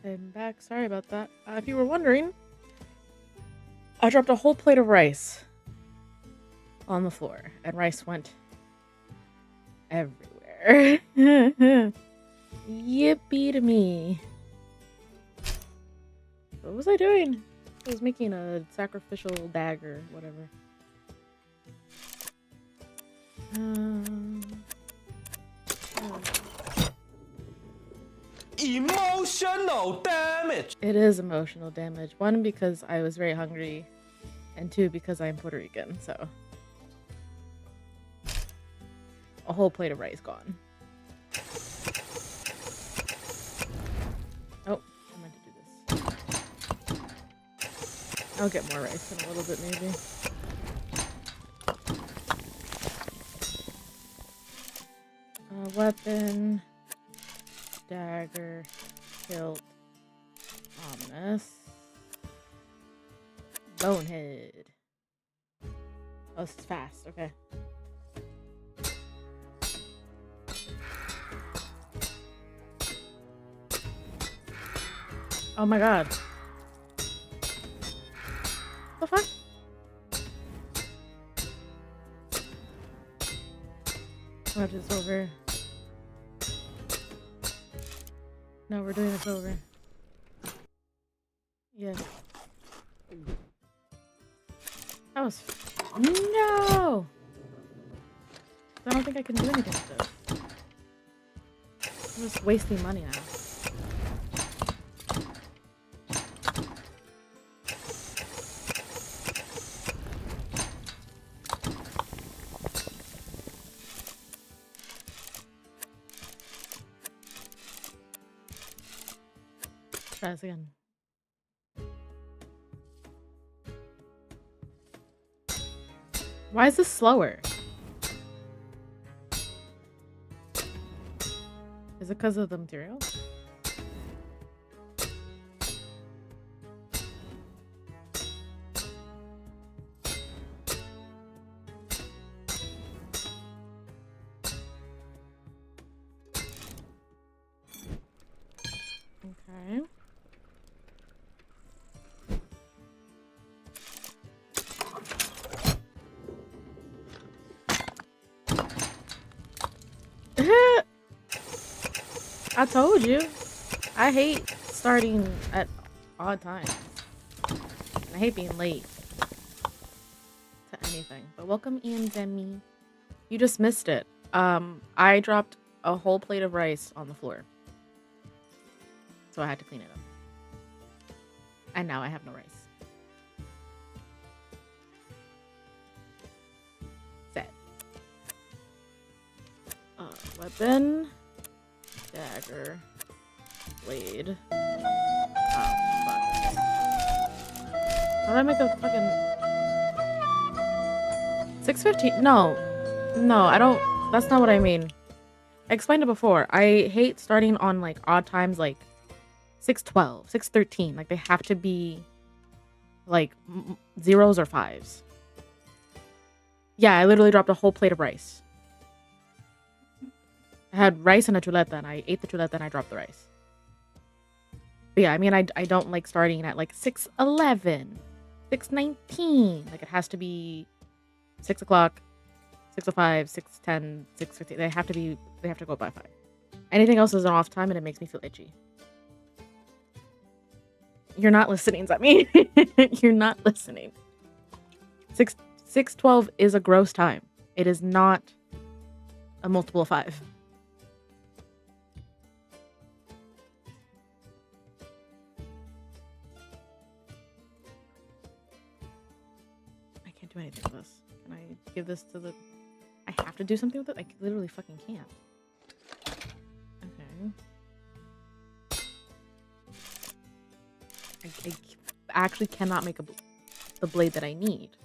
Speaker 1: I'm back. Sorry about that. If you were wondering, I dropped a whole plate of rice on the floor, and rice went everywhere. Yippee to me. What was I doing? I was making a sacrificial dagger, whatever.
Speaker 11: Emotional damage.
Speaker 1: It is emotional damage. One, because I was very hungry, and two, because I'm Puerto Rican, so. A whole plate of rice gone. Oh, I meant to do this. I'll get more rice in a little bit, maybe. Weapon, dagger, hilt, ominous, bonehead. Oh, this is fast. Okay. Oh my god. What the fuck? I'll have to do this over. No, we're doing this over. Yeah. That was... No! I don't think I can do anything with this. I'm just wasting money now. Try this again. Why is this slower? Is it because of the material? Okay. I told you. I hate starting at odd times. I hate being late to anything. But welcome, Ian Demi. You just missed it. I dropped a whole plate of rice on the floor. So I had to clean it up. And now I have no rice. Set. Weapon. Dagger. Blade. Oh, fuck. How do I make a fucking... 6:15? No. No, I don't... That's not what I mean. I explained it before. I hate starting on, like, odd times, like 6:12, 6:13. Like, they have to be, like, zeros or fives. Yeah, I literally dropped a whole plate of rice. I had rice and a chuleta, and I ate the chuleta and I dropped the rice. But yeah, I mean, I don't like starting at like 6:11, 6:19. Like, it has to be 6 o'clock, 6:05, 6:10, 6:15. They have to go by 5. Anything else is an off time and it makes me feel itchy. You're not listening, Zemi. You're not listening. 6:12 is a gross time. It is not a multiple of 5. Do anything with this. Can I give this to the... I have to do something with it? I literally fucking can't. Okay. I actually cannot make the blade that I need.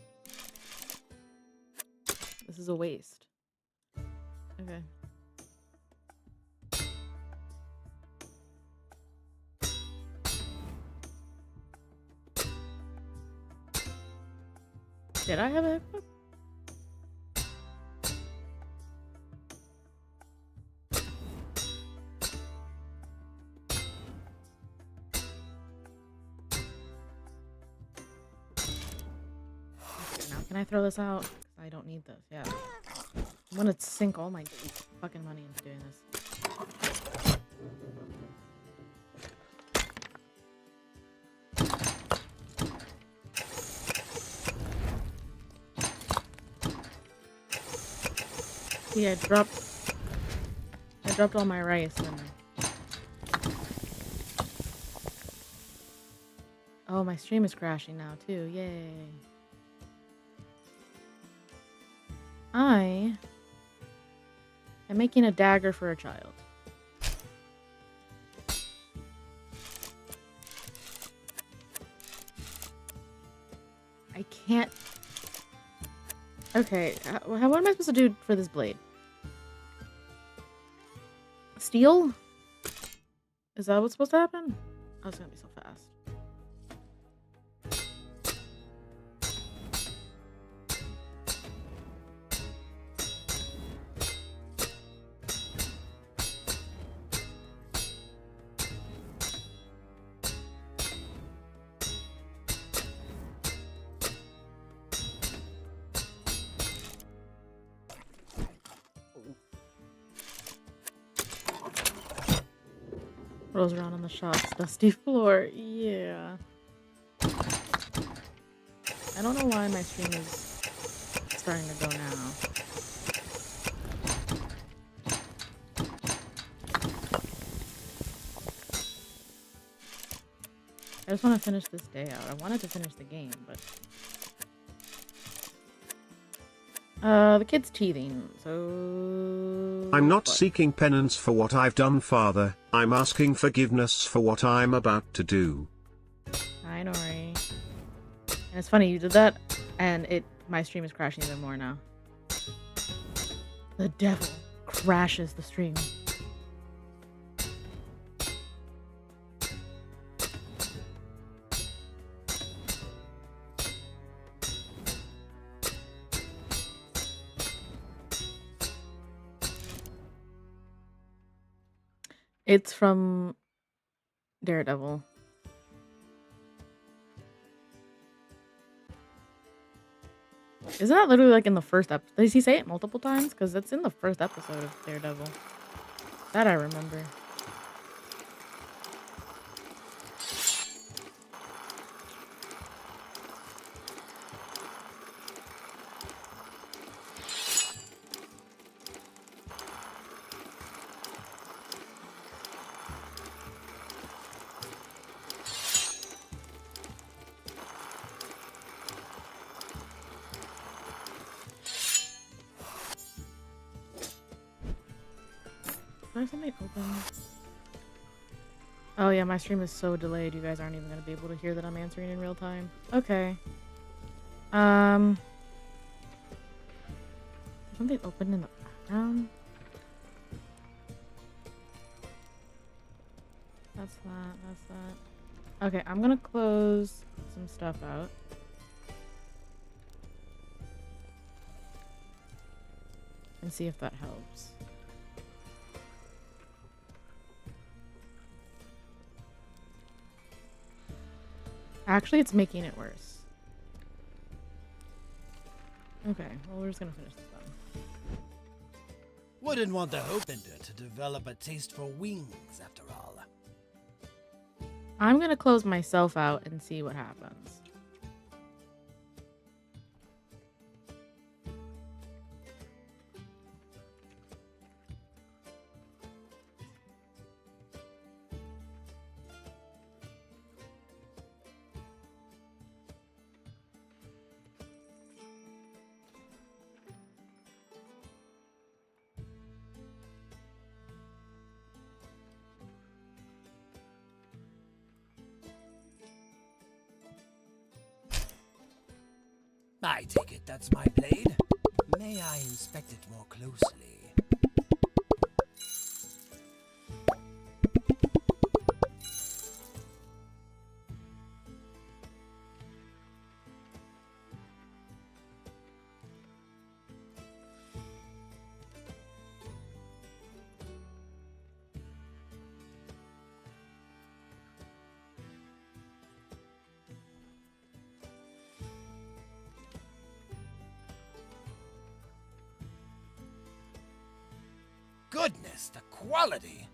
Speaker 1: This is a waste. Okay. Did I have a hiccup? Can I throw this out? 'Cause I don't need this. Yeah. I'm gonna sink all my fucking money into doing this. See, I dropped all my rice and... Oh, my stream is crashing now too. Yay. I am making a dagger for a child. I can't... Okay, what am I supposed to do for this blade? Steel? Is that what's supposed to happen? Oh, it's gonna be so fast. Rolls around on the shop's dusty floor. Yeah. I don't know why my stream is starting to go now. I just want to finish this day out. I wanted to finish the game, but... the kid's teething, so...
Speaker 9: I'm not
Speaker 1: what?
Speaker 9: seeking penance for what I've done, Father. I'm asking forgiveness for what I'm about to do.
Speaker 1: Hi, Nori. And it's funny, you did that, and my stream is crashing even more now. The devil crashes the stream. It's from Daredevil. Isn't that literally like in the first episode? Does he say it multiple times? Because it's in the first episode of Daredevil. That I remember. Is something open? Oh yeah, my stream is so delayed. You guys aren't even gonna be able to hear that I'm answering in real time. Okay. Something open in the background. That's that. That's that. Okay, I'm gonna close some stuff out. And see if that helps. Actually, it's making it worse. Okay, well, we're just gonna finish this one.
Speaker 12: Wouldn't want the Hopender to develop a taste for wings, after all.
Speaker 1: I'm gonna close myself out and see what happens.
Speaker 12: I take it that's my blade. May I inspect it more closely? goodness, the quality!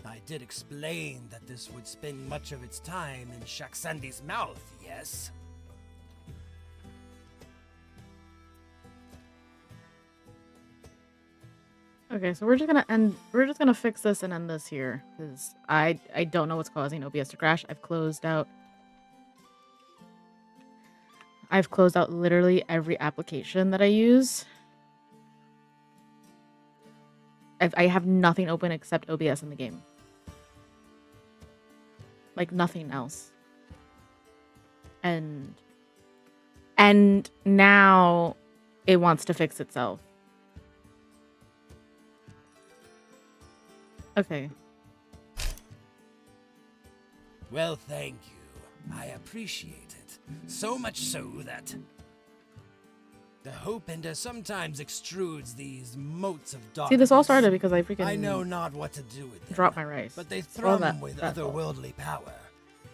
Speaker 12: I did explain that this would spend much of its time in Shaksandi's mouth, yes?
Speaker 1: Okay, so we're just gonna fix this and end this here, because I don't know what's causing OBS to crash. I've closed out literally every application that I use. I have nothing open except OBS in the game. Like nothing else. And now it wants to fix itself. Okay.
Speaker 12: Well, thank you. I appreciate it. So much so that the Hoopender sometimes extrudes these motes of darkness.
Speaker 1: See, this all started because I freaking
Speaker 12: I know not what to do with them.
Speaker 1: dropped my rice.
Speaker 12: But they
Speaker 1: All
Speaker 12: thrum with
Speaker 1: that fault.
Speaker 12: otherworldly power.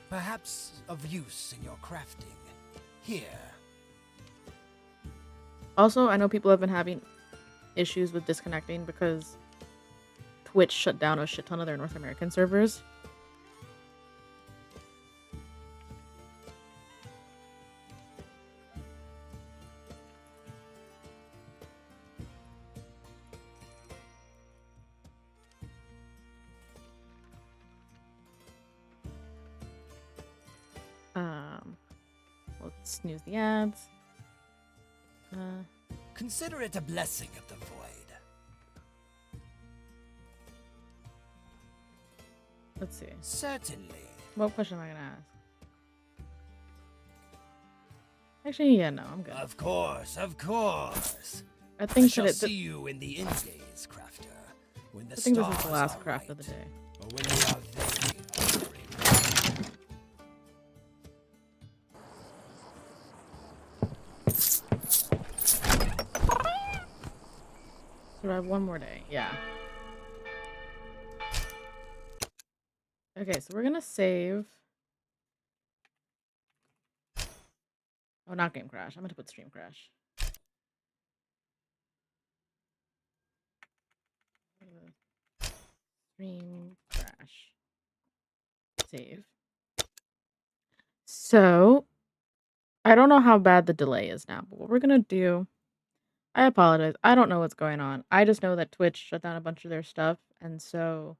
Speaker 12: Perhaps of use in your crafting. Here.
Speaker 1: Also, I know people have been having issues with disconnecting because Twitch shut down a shit ton of their North American servers. Let's snooze the ads.
Speaker 12: Consider it a blessing of the void.
Speaker 1: Let's see.
Speaker 12: Certainly.
Speaker 1: What question am I gonna ask? Actually, yeah, no, I'm good.
Speaker 12: Of course, of course.
Speaker 1: I think
Speaker 12: shall
Speaker 1: that
Speaker 12: see you in the end days, crafter. When the
Speaker 1: I think this is
Speaker 12: stars
Speaker 1: the last
Speaker 12: are
Speaker 1: craft of
Speaker 12: right,
Speaker 1: the day.
Speaker 12: or when they are very,
Speaker 1: So I have one more day. Yeah. Okay, so we're gonna save. Oh, not game crash. I'm gonna put stream crash. Stream crash. Save. So, I don't know how bad the delay is now, but what we're gonna do. I apologize. I don't know what's going on. I just know that Twitch shut down a bunch of their stuff, and so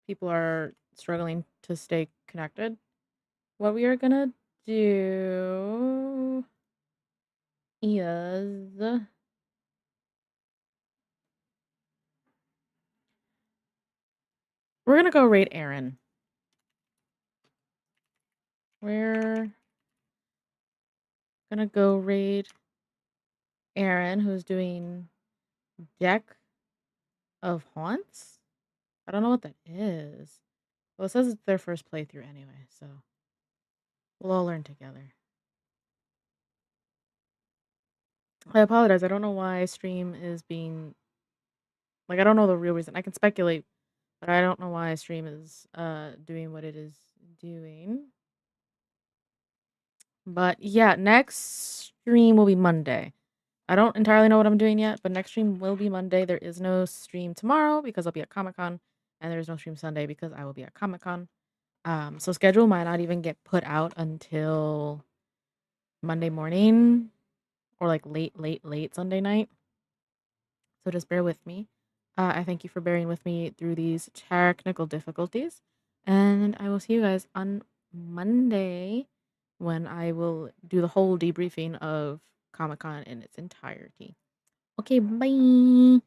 Speaker 1: people are struggling to stay connected. What we are gonna do is we're gonna go raid Aaron. We're gonna go raid Aaron, who's doing Deck of Haunts. I don't know what that is. Well, it says it's their first playthrough anyway, so we'll all learn together. I apologize. I don't know why stream is being like I don't know the real reason. I can speculate, but I don't know why stream is doing what it is doing. But yeah, next stream will be Monday. I don't entirely know what I'm doing yet, but next stream will be Monday. There is no stream tomorrow because I'll be at Comic-Con, and there's no stream Sunday because I will be at Comic-Con. So schedule might not even get put out until Monday morning or like late Sunday night. So just bear with me. I thank you for bearing with me through these technical difficulties, and I will see you guys on Monday when I will do the whole debriefing of Comic-Con in its entirety. Okay, bye.